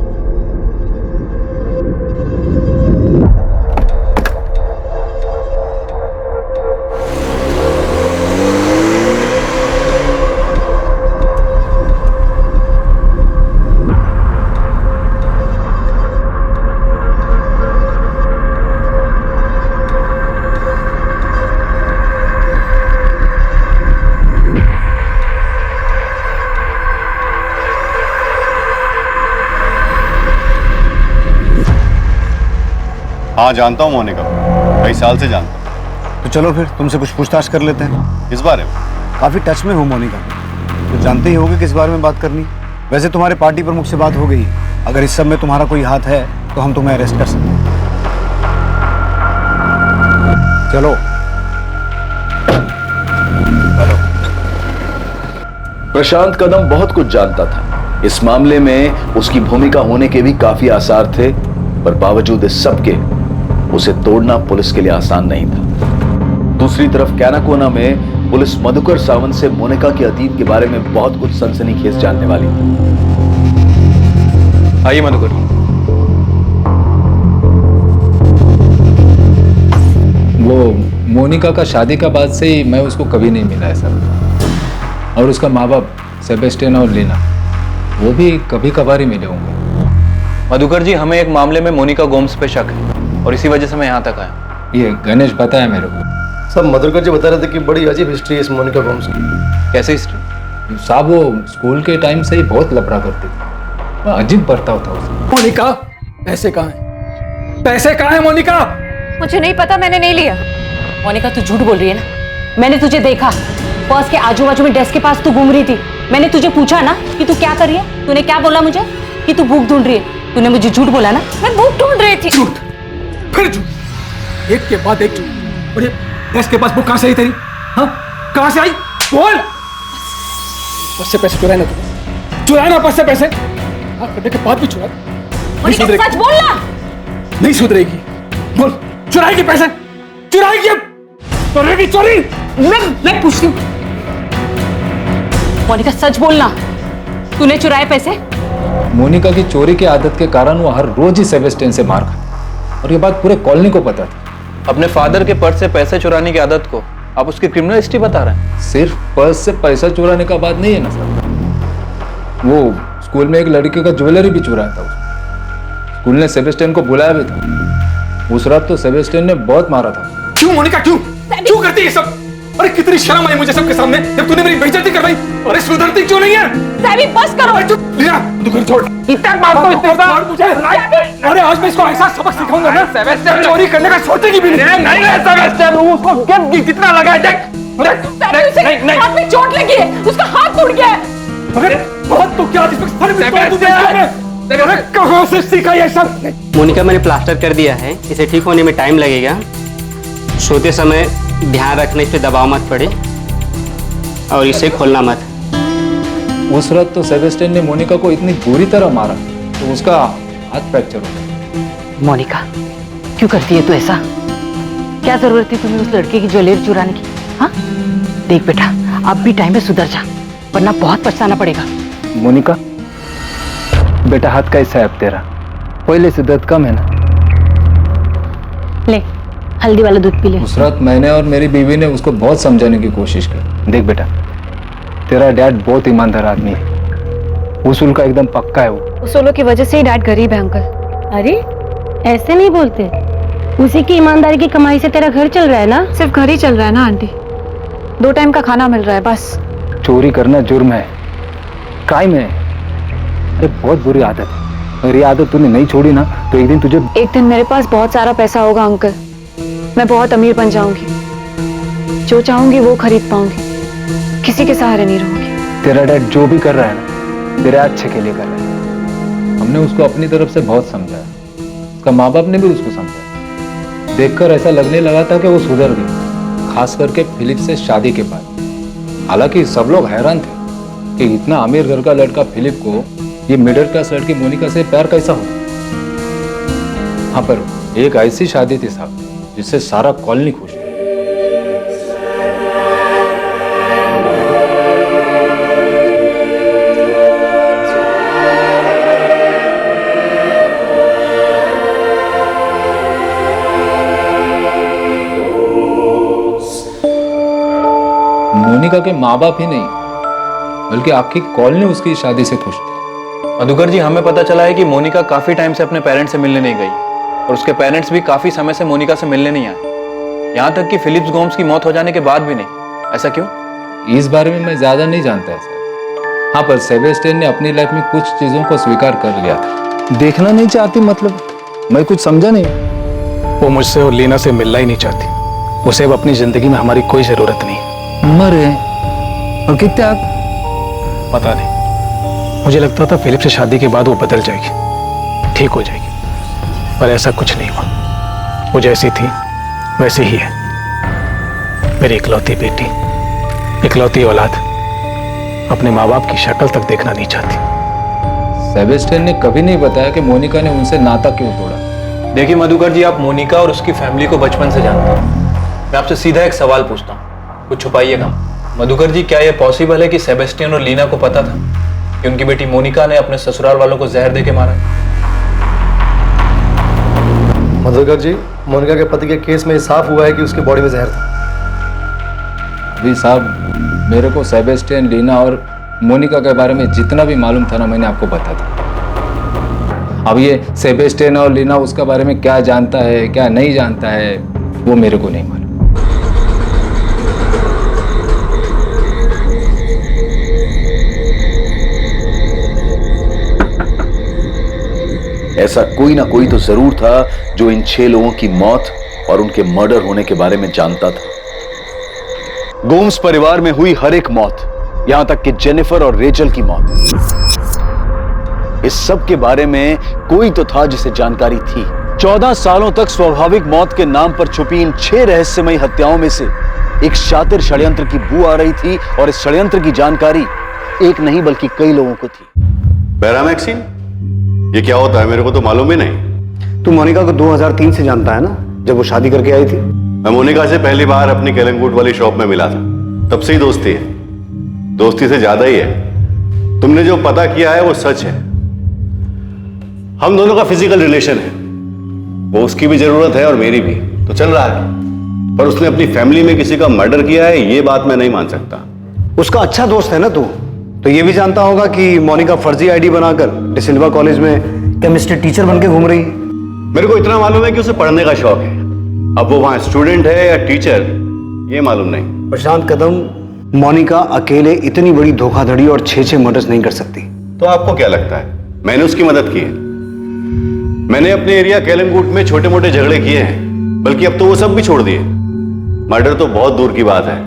हाँ, जानता हूँ मोनिका, कई साल से जानता हूँ। तो चलो फिर तुमसे कुछ पूछताछ कर लेते हैं। इस बारे में? काफी टच में हो मोनिका, तो जानते ही होगे किस बारे में बात करनी। वैसे तुम्हारे पार्टी प्रमुख से बात हो गई। अगर इस सब में तुम्हारा कोई हाथ है तो हम तुम्हें अरेस्ट कर सकते हैं। चलो। हेलो। प्रशांत कदम बहुत कुछ जानता था। इस मामले में उसकी भूमिका होने के भी काफी आसार थे, पर बावजूद इस सब के उसे तोड़ना पुलिस के लिए आसान नहीं था। दूसरी तरफ कैनाकोना में पुलिस मधुकर सावंत से मोनिका के अतीत के बारे में बहुत कुछ सनसनीखेज जानने वाली थी। आइए मधुकर। वो मोनिका का शादी का बाद से ही मैं उसको कभी नहीं मिला है सर। और उसका माँ बाप सेबेस्टियन और लीना, वो भी कभी कभार ही मिले होंगे। मधुकर जी, हमें एक मामले में मोनिका गोम्स पे शक है और इसी वजह से मैं यहाँ तक आया। ये गणेश बताया मेरे को। सब मधुकर जी बता रहे थे कि बड़ी अजीब हिस्ट्री है इस मोनिका गोम्स की। कैसे हिस्ट्री? साहब वो स्कूल के टाइम से ही बहुत लफड़ा करती थी, अजीब बर्ताव था उसका। मोनिका, पैसे कहाँ हैं? पैसे कहाँ हैं मोनिका? मुझे नहीं पता, मैंने नहीं लिया। मोनिका, तू झूठ बोल रही है ना? मैंने तुझे देखा, पर्स के आजू बाजू में डेस्क के पास तू घूम रही थी। मैंने तुझे पूछा ना कि तू क्या कर रही है, तूने क्या बोला मुझे? कि तू बुक ढूंढ रही है। तूने मुझे झूठ बोला ना? मैं बुक ढूंढ रही थी। झूठ, फिर झूठ, एक के बाद एक झूठ। और ये डेस्क के पास बुक कहाँ से आई तेरी? हाँ, कहाँ से आई? बोल। पर्स से पैसे चुराए ना तूने? चुराए ना पर्स से पैसे? हाँ, करने के बाद भी चुराए। मोनिका, सच बोलना। नहीं सुधरेगी। बोल, चुराएगी पैसे? चुराएगी? अब करेगी चोरी? मैं पूछती हूँ। मोनिका, सच बोलना, तूने चुराए पैसे? मोनिका की चोरी की आदत के कारण वो हर रोज ही सेबेस्टियन से मार खाता, और ये बात पूरे कॉलोनी को पता थी। अपने फादर के पर्स से पैसे चुराने की आदत को आप उसकी क्रिमिनल हिस्ट्री बता रहे हैं? सिर्फ पर्स से पैसा चुराने का बात नहीं है ना सर। वो स्कूल में एक लड़के का ज्वेलरी भी चुराया था उसने। स्कूल ने सेबेस्टियन को बुलाया भी था। उस रात तो सेबेस्टियन ने बहुत मारा था। क्यों मोनिका, क्यों क्यों करती है सब? अरे कितनी शर्म आई मुझे सबके सामने जब तूने मेरी बेइज्जती करवाई। अरे सुधरती क्यों नहीं है? सैवी, बस करो। लीना, दुकान छोड़। इतना मार दो, इतना मार मुझे। अरे आज मैं इसको ऐसा सबक सिखाऊंगा ना, सेबेस्टियन चोरी करने का सोचेगी भी नहीं। नहीं है सेबेस्टियन, उसको गिफ्ट कितना लगा है देख। नहीं, हाथ में चोट लगी है, उसका हाथ टूट गया है। अरे बहुत तो क्या कहाँ से सीखा ये सब? मोनिका, मैंने प्लास्टर कर दिया है, इसे ठीक होने में टाइम लगेगा। सोते समय ध्यान रखना, इस पे दबाव मत पड़े और इसे खोलना मत। उस रात तो सेबेस्टियन ने मोनिका को इतनी बुरी तरह मारा तो उसका हाथ फ्रैक्चर हो गया। मोनिका, क्यों करती है तू ऐसा? क्या जरूरत थी तुम्हें उस लड़के की ज्वेलरी चुराने की? हाँ, देख बेटा, अब भी टाइम पे सुधर जा, वरना बहुत पछताना पड़ेगा। मोनिका बेटा, हाथ कैसा है अब तेरा? पहले से दर्द कम है ना? ले, हल्दी वाला दूध पी ले। उस रात मैंने और मेरी बीवी ने उसको बहुत समझाने की कोशिश की। देख बेटा, तेरा डैड बहुत ईमानदार आदमी है, उसूल का एकदम पक्का है वो। उसूलों की वजह से ही डैड गरीब है अंकल। अरे ऐसे नहीं बोलते, उसी की ईमानदारी की कमाई से तेरा घर चल रहा है ना? सिर्फ घर ही चल रहा है ना आंटी, 2 टाइम का खाना मिल रहा है बस। चोरी करना जुर्म है, क्राइम है। अरे बहुत बुरी आदत है, अगर ये आदत तूने नहीं छोड़ी ना तो एक दिन तुझे। एक दिन मेरे पास बहुत सारा पैसा होगा अंकल, मैं बहुत अमीर बन जाऊंगी, जो चाहूंगी वो खरीद पाऊंगी, किसी के सहारे नहीं रहूंगी। तेरा डैड जो भी कर रहा है ना, तेरे अच्छे के लिए कर रहा है। हमने उसको अपनी तरफ से बहुत समझाया, उसका माँ बाप ने भी उसको समझाया। देखकर ऐसा लगने लगा था कि वो सुधर गई, खास करके फिलिप से शादी के बाद। हालांकि सब लोग हैरान थे कि इतना अमीर घर का लड़का फिलिप को ये मिडिल क्लास लड़की मोनिका से प्यार कैसा हो। हाँ, पर एक ऐसी शादी थी साहब जिससे सारा कॉलोनी खुश था। मोनिका के माँ बाप ही नहीं बल्कि आपकी कॉलोनी उसकी शादी से खुश थी। मधुकर जी, हमें पता चला है कि मोनिका काफी टाइम से अपने पेरेंट्स से मिलने नहीं गई और उसके पेरेंट्स भी काफी समय से मोनिका से मिलने नहीं आए, यहाँ तक कि फिलिप्स गोम्स की मौत हो जाने के बाद भी नहीं। ऐसा क्यों? इस बारे में मैं ज्यादा नहीं जानता है सर। हाँ, पर सेबेस्टियन ने अपनी लाइफ में कुछ चीजों को स्वीकार कर लिया था। देखना नहीं चाहती मतलब? मैं कुछ समझा नहीं। वो मुझसे और लीना से मिलना ही नहीं चाहती, उसे अब अपनी जिंदगी में हमारी कोई जरूरत नहीं। मरे और कितना? पता नहीं, मुझे लगता था फिलिप से शादी के बाद वो बदल जाएगी, ठीक हो जाएगी, पर ऐसा कुछ नहीं हुआ। वो जैसी थी वैसी ही है, मेरी इकलौती बेटी, इकलौती औलाद। अपने माँ बाप की शक्ल तक देखना नहीं चाहती। सेबेस्टियन ने कभी नहीं बताया कि मोनिका ने उनसे नाता क्यों तोड़ा। देखिए मधुकर जी, आप मोनिका और उसकी फैमिली को बचपन से जानते हैं। मैं आपसे सीधा एक सवाल पूछता हूँ, कुछ छुपाइएगा। मधुकर जी, क्या यह पॉसिबल है कि सेबेस्टियन और लीना को पता था कि उनकी बेटी मोनिका ने अपने ससुराल वालों को जहर देके मारा? मधुकर जी, मोनिका के पति के केस में साफ हुआ है कि उसके बॉडी में जहर था। अभी साहब, मेरे को सेबेस्टियन, लीना और मोनिका के बारे में जितना भी मालूम था ना, मैंने आपको बता दिया। अब ये सेबेस्टियन और लीना उसके बारे में क्या जानता है क्या नहीं जानता है, वो मेरे को नहीं मालूम। ऐसा कोई ना कोई तो जरूर था जो इन 6 लोगों की मौत और उनके मर्डर होने के बारे में जानता था। गोम्स परिवार में हुई हर एक मौत, यहां तक कि जेनिफर और रेचल की मौत, इस सब के बारे में कोई तो था जिसे जानकारी थी। 14 सालों तक स्वाभाविक मौत के नाम पर छुपी इन 6 रहस्यमयी हत्याओं में से एक शातिर षड्यंत्र की बू आ रही थी, और इस षड्यंत्र की जानकारी एक नहीं बल्कि कई लोगों को थी। बेरामैक्सिन, ये क्या होता है? मेरे को तो मालूम ही नहीं। तू मोनिका को 2003 से जानता है ना, जब वो शादी करके आई थी। मैं मोनिका से पहली बार अपनी केलंगूट वाली शॉप में मिला था, तब से ही दोस्ती है। दोस्ती से ज्यादा ही है। तुमने जो पता किया है वो सच है। हम दोनों का फिजिकल रिलेशन है, वो उसकी भी जरूरत है और मेरी भी, तो चल रहा है। पर उसने अपनी फैमिली में किसी का मर्डर किया है, ये बात मैं नहीं मान सकता। उसका अच्छा दोस्त है ना तू, तो ये भी जानता होगा कि मोनिका फर्जी आईडी बनाकर डिसिल्वा कॉलेज में केमिस्ट्री टीचर बनके घूम रही है। मेरे को इतना मालूम है कि उसे पढ़ने का शौक है। अब वो वहां स्टूडेंट है या टीचर, ये मालूम नहीं। प्रशांत कदम, मोनिका अकेले इतनी बड़ी धोखाधड़ी और 6 मर्डर्स नहीं कर सकती। तो आपको क्या लगता है मैंने उसकी मदद की है? मैंने अपने एरिया केलंगूट में छोटे मोटे झगड़े किए हैं, बल्कि अब तो वो सब भी छोड़ दिए। मर्डर तो बहुत दूर की बात है।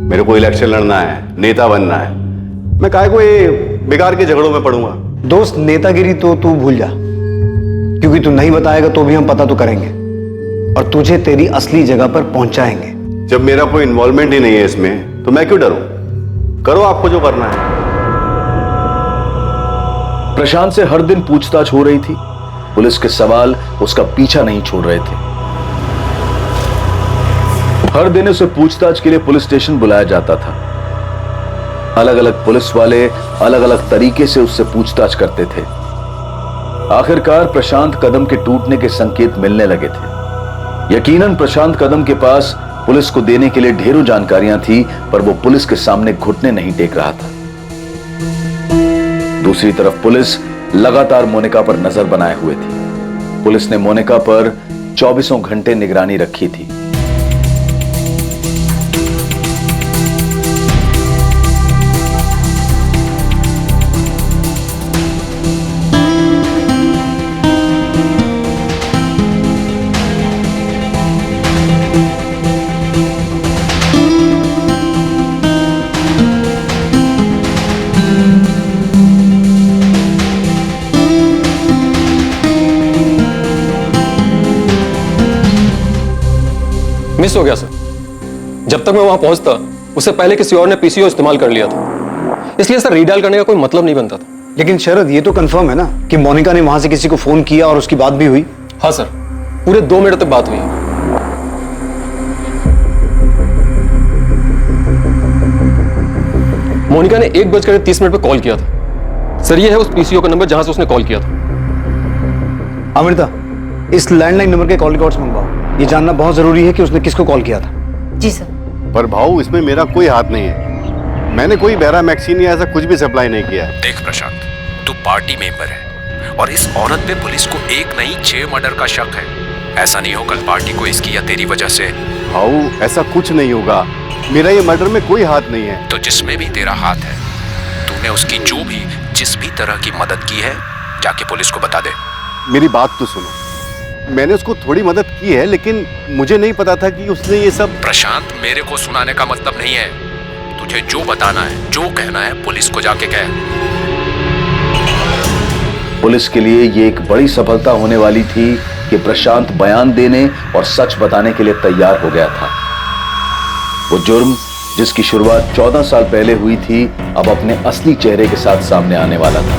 मेरे को इलेक्शन लड़ना है, नेता बनना है, मैं काहे को ये बेकार के झगड़ों में पड़ूंगा। दोस्त, नेतागिरी तो तू भूल जा, क्योंकि तू नहीं बताएगा तो भी हम पता तो करेंगे और तुझे तेरी असली जगह पर पहुंचाएंगे। जब मेरा कोई इन्वॉल्वमेंट ही नहीं है इसमें, तो मैं क्यों डरूं? करो आपको जो करना है। प्रशांत से हर दिन पूछताछ हो रही थी। पुलिस के सवाल उसका पीछा नहीं छोड़ रहे थे। हर दिन उसे पूछताछ के लिए पुलिस स्टेशन बुलाया जाता था। अलग अलग पुलिस वाले अलग अलग तरीके से उससे पूछताछ करते थे। आखिरकार प्रशांत कदम के टूटने के संकेत मिलने लगे थे। यकीनन प्रशांत कदम के पास पुलिस को देने के लिए ढेरों जानकारियां थी, पर वो पुलिस के सामने घुटने नहीं टेक रहा था। दूसरी तरफ पुलिस लगातार मोनिका पर नजर बनाए हुए थी। पुलिस ने मोनिका पर 24 घंटे निगरानी रखी थी। मिस हो गया सर। जब तक मैं वहां पहुंचता उससे पहले किसी और ने पीसीओ इस्तेमाल कर लिया था, इसलिए सर रीडायल करने का कोई मतलब नहीं बनता था। लेकिन शरद, ये तो कंफर्म है ना कि मोनिका ने वहां से किसी को फोन किया और उसकी बात भी हुई? हाँ सर, पूरे 2 मिनट तक बात हुई। मोनिका ने 1:30 पे कॉल किया था। सर ये है उस पीसीओ का नंबर जहां से उसने कॉल किया था। अमृता, इस लैंडलाइन नंबर के कॉल रिकॉर्ड्स मंगवाओ। ये जानना बहुत जरूरी है कि उसने किसको कॉल किया था। जी सर। पर भाऊ, इसमें मेरा कोई हाथ नहीं है। मैंने कोई बेरामैक्सिन या ऐसा कुछ भी सप्लाई नहीं किया है। देख प्रशांत, तू पार्टी मेंबर है और इस औरत पे पुलिस को 1 नहीं 6 मर्डर का शक है। ऐसा नहीं हो कल पार्टी को इसकी या तेरी वजह से। भाऊ, ऐसा कुछ नहीं होगा। मेरा ये मर्डर में कोई हाथ नहीं है। तो जिसमें भी तेरा हाथ है, तूने उसकी जो भी जिस भी तरह की मदद की है, जाके पुलिस को बता दे। मेरी बात तो सुनो, मैंने उसको थोड़ी मदद की है, लेकिन मुझे नहीं पता था कि उसने ये सब। प्रशांत, मेरे को सुनाने का मतलब नहीं है। तुझे जो बताना है, जो कहना है, पुलिस को जाके कह। पुलिस के लिए ये एक बड़ी सफलता होने वाली थी कि प्रशांत बयान देने और सच बताने के लिए तैयार हो गया था। वो जुर्म जिसकी शुरुआत 14 साल पहले हुई थी, अब अपने असली चेहरे के साथ सामने आने वाला था।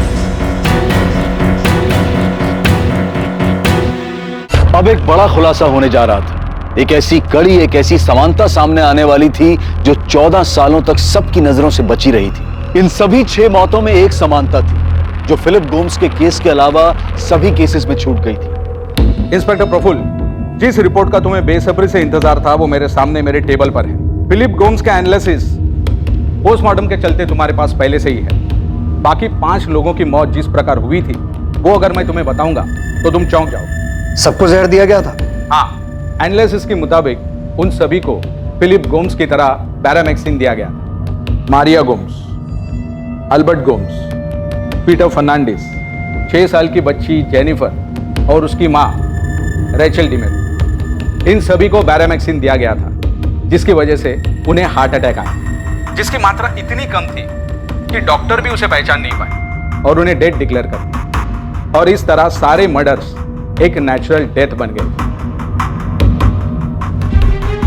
अब एक बड़ा खुलासा होने जा रहा था। एक ऐसी कड़ी, एक ऐसी समानता सामने आने वाली थी जो 14 सालों तक सबकी नजरों से बची रही थी। इन सभी 6 मौतों में एक समानता थी जो फिलिप गोम्स के केस के अलावा सभी केसेस में छूट गई थी। इंस्पेक्टर प्रफुल्ल, जिस रिपोर्ट का तुम्हें बेसब्री से इंतजार था वो मेरे सामने मेरे टेबल पर है। फिलिप गोम्स का एनालिसिस पोस्टमार्टम के चलते तुम्हारे पास पहले से ही है। बाकी 5 लोगों की मौत जिस प्रकार हुई थी वो अगर मैं तुम्हें बताऊंगा तो तुम चौंक जाओगे। सबको जहर दिया गया था? हाँ, एनालिसिस के मुताबिक उन सभी को फिलिप गोम्स की तरह पैरामेक्सिन दिया गया। Maria Gomes, Albert Gomes, Peter Fernandes, 6 साल की बच्ची जेनिफर और उसकी मां रेचल डिमेरो, इन सभी को पैरामेक्सिन दिया गया था जिसकी वजह से उन्हें हार्ट अटैक आया, जिसकी मात्रा इतनी कम थी कि डॉक्टर भी उसे पहचान नहीं पाए और उन्हें डेड डिक्लेयर कर दिया। और इस तरह सारे मर्डर्स एक नेचुरल डेथ बन गए।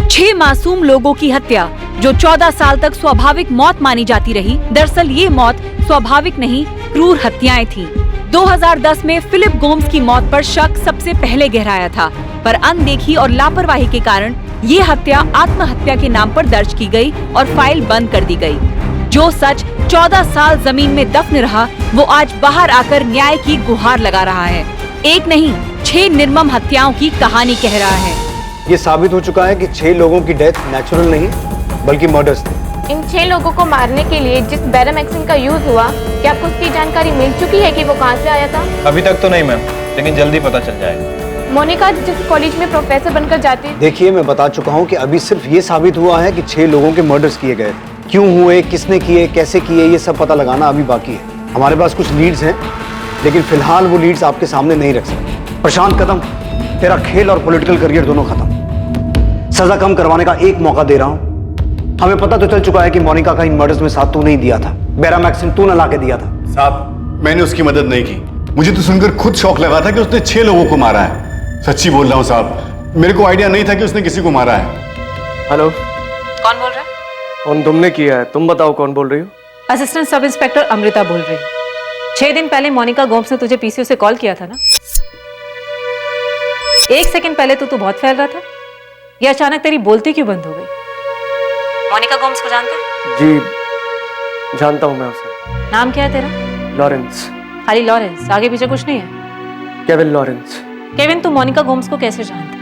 6 मासूम लोगों की हत्या जो 14 साल तक स्वाभाविक मौत मानी जाती रही, दरअसल ये मौत स्वाभाविक नहीं, क्रूर हत्याएं थीं। 2010 में फिलिप गोम्स की मौत पर शक सबसे पहले गहराया था, पर अनदेखी और लापरवाही के कारण ये हत्या आत्महत्या के नाम पर दर्ज की गई और फाइल बंद कर दी गई। जो सच 14 साल जमीन में दफन रहा, वो आज बाहर आकर न्याय की गुहार लगा रहा है। एक नहीं, 6 निर्मम हत्याओं की कहानी कह रहा है। ये साबित हो चुका है कि 6 लोगों की डेथ नेचुरल नहीं बल्कि मर्डर्स थे। इन 6 लोगों को मारने के लिए जिस पैरामेक्सिन का यूज हुआ, क्या आपको उसकी जानकारी मिल चुकी है कि वो कहां से आया था? अभी तक तो नहीं मैम, लेकिन जल्दी पता चल जाएगा। मोनिका जिस कॉलेज में प्रोफेसर बनकर जाती है। देखिए, मैं बता चुका हूँ कि अभी सिर्फ ये साबित हुआ है कि 6 लोगों के मर्डर्स किए गए। क्यों हुए, किसने किए, कैसे किए, ये सब पता लगाना अभी बाकी है। हमारे पास कुछ लीड्स हैं, लेकिन फिलहाल वो लीड्स आपके सामने नहीं रख सकते। प्रशांत कदम, तेरा खेल और पॉलिटिकल करियर दोनों खत्म। सजा कम करवाने का एक मौका दे रहा हूँ। हमें पता तो चल चुका है कि मोनिका का इन मर्डर्स में साथ तू नहीं दिया था, पैरामेक्सिन तू न ला के दिया था। साहब, मैंने उसकी मदद नहीं की। मुझे तो सुनकर खुद शौक लगा था कि उसने 6 लोगों को मारा है। सच्ची बोल रहा हूँ साहब, मेरे को आइडिया नहीं था कि उसने किसी को मारा है। हेलो, कौन बोल रहा है? फोन तुमने किया है, तुम बताओ कौन बोल रही हो? असिस्टेंट सब इंस्पेक्टर अमृता बोल रही हूँ। 6 दिन पहले मोनिका गोम्स ने तुझे पीसीओ से कॉल किया था ना? 1 सेकंड पहले तो तू बहुत फैल रहा था, ये अचानक तेरी बोलती क्यों बंद हो गई? मोनिका गोम्स को जानते हैं? जी जानता हूँ मैं उसे। नाम क्या है तेरा? लॉरेंस। खाली लॉरेंस, आगे पीछे कुछ नहीं है? Kevin Lawrence. केविन, तू मोनिका गोम्स को कैसे जानता?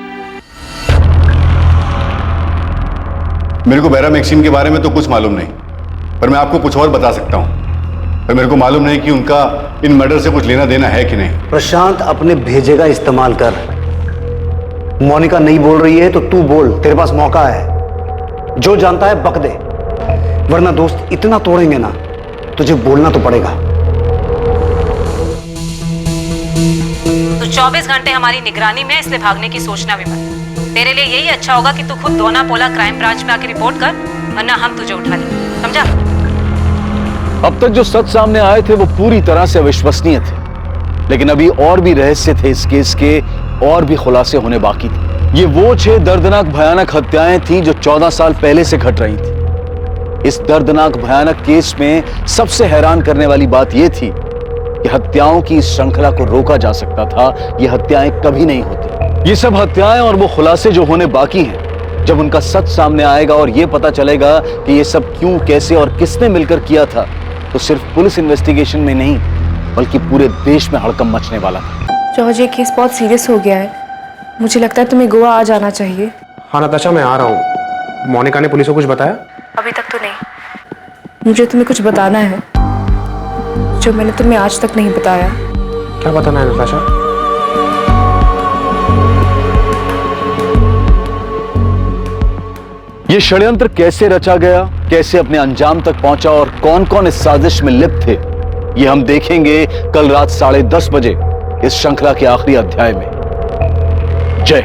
मेरे को पैरामेक्सिन के बारे में तो कुछ मालूम नहीं, पर मैं आपको कुछ और बता सकता हूँ। पर मेरे को मालूम नहीं कि उनका इन मर्डर से कुछ लेना देना है कि नहीं। प्रशांत, अपने भेजे का इस्तेमाल कर। मोनिका नहीं बोल रही है तो तू बोल, तेरे पास मौका है। जो जानता है बक दे, वरना दोस्त इतना तोड़ेंगे ना, तुझे बोलना तो पड़ेगा। तो 24 घंटे हमारी निगरानी में, इसलिए भागने की सोचना भी मत। तेरे लिए यही अच्छा होगा कि तू खुद दोना पोला क्राइम ब्रांच में आके रिपोर्ट कर, वरना हम तुझे उठा लें, समझा? अब तक जो सच सामने आए थे वो पूरी तरह से अविश्वसनीय थे, लेकिन अभी और भी रहस्य थे इस केस के, और भी खुलासे होने बाकी थे। ये वो 6 दर्दनाक भयानक हत्याएं थी जो 14 साल पहले से घट रही थी। इस दर्दनाक भयानक केस में सबसे हैरान करने वाली बात यह थी कि हत्याओं की इस श्रृंखला को रोका जा सकता था। ये हत्याएं कभी नहीं होती। ये सब हत्याएं और वो खुलासे जो होने बाकी हैं, जब उनका सच सामने आएगा और ये पता चलेगा कि ये सब क्यों, कैसे और किसने मिलकर किया था, तो सिर्फ पुलिस इन्वेस्टिगेशन में नहीं बल्कि पूरे देश में हड़कंप मचने वाला था। जॉर्ज, ये केस बहुत सीरियस हो गया है। मुझे लगता है तुम्हें गोवा आ जाना चाहिए। हाँ नताशा, मैं आ रहा हूँ। मोनिका ने पुलिस को कुछ बताया? अभी तक तो नहीं। मुझे तुम्हें कुछ बताना है जो मैंने तुम्हें आज तक नहीं बताया। क्या बताना है नताशा? ये षड्यंत्र कैसे रचा गया, कैसे अपने अंजाम तक पहुंचा और कौन कौन इस साजिश में लिप्त थे, ये हम देखेंगे कल रात 10:30 बजे इस श्रृंखला के आखिरी अध्याय में। जय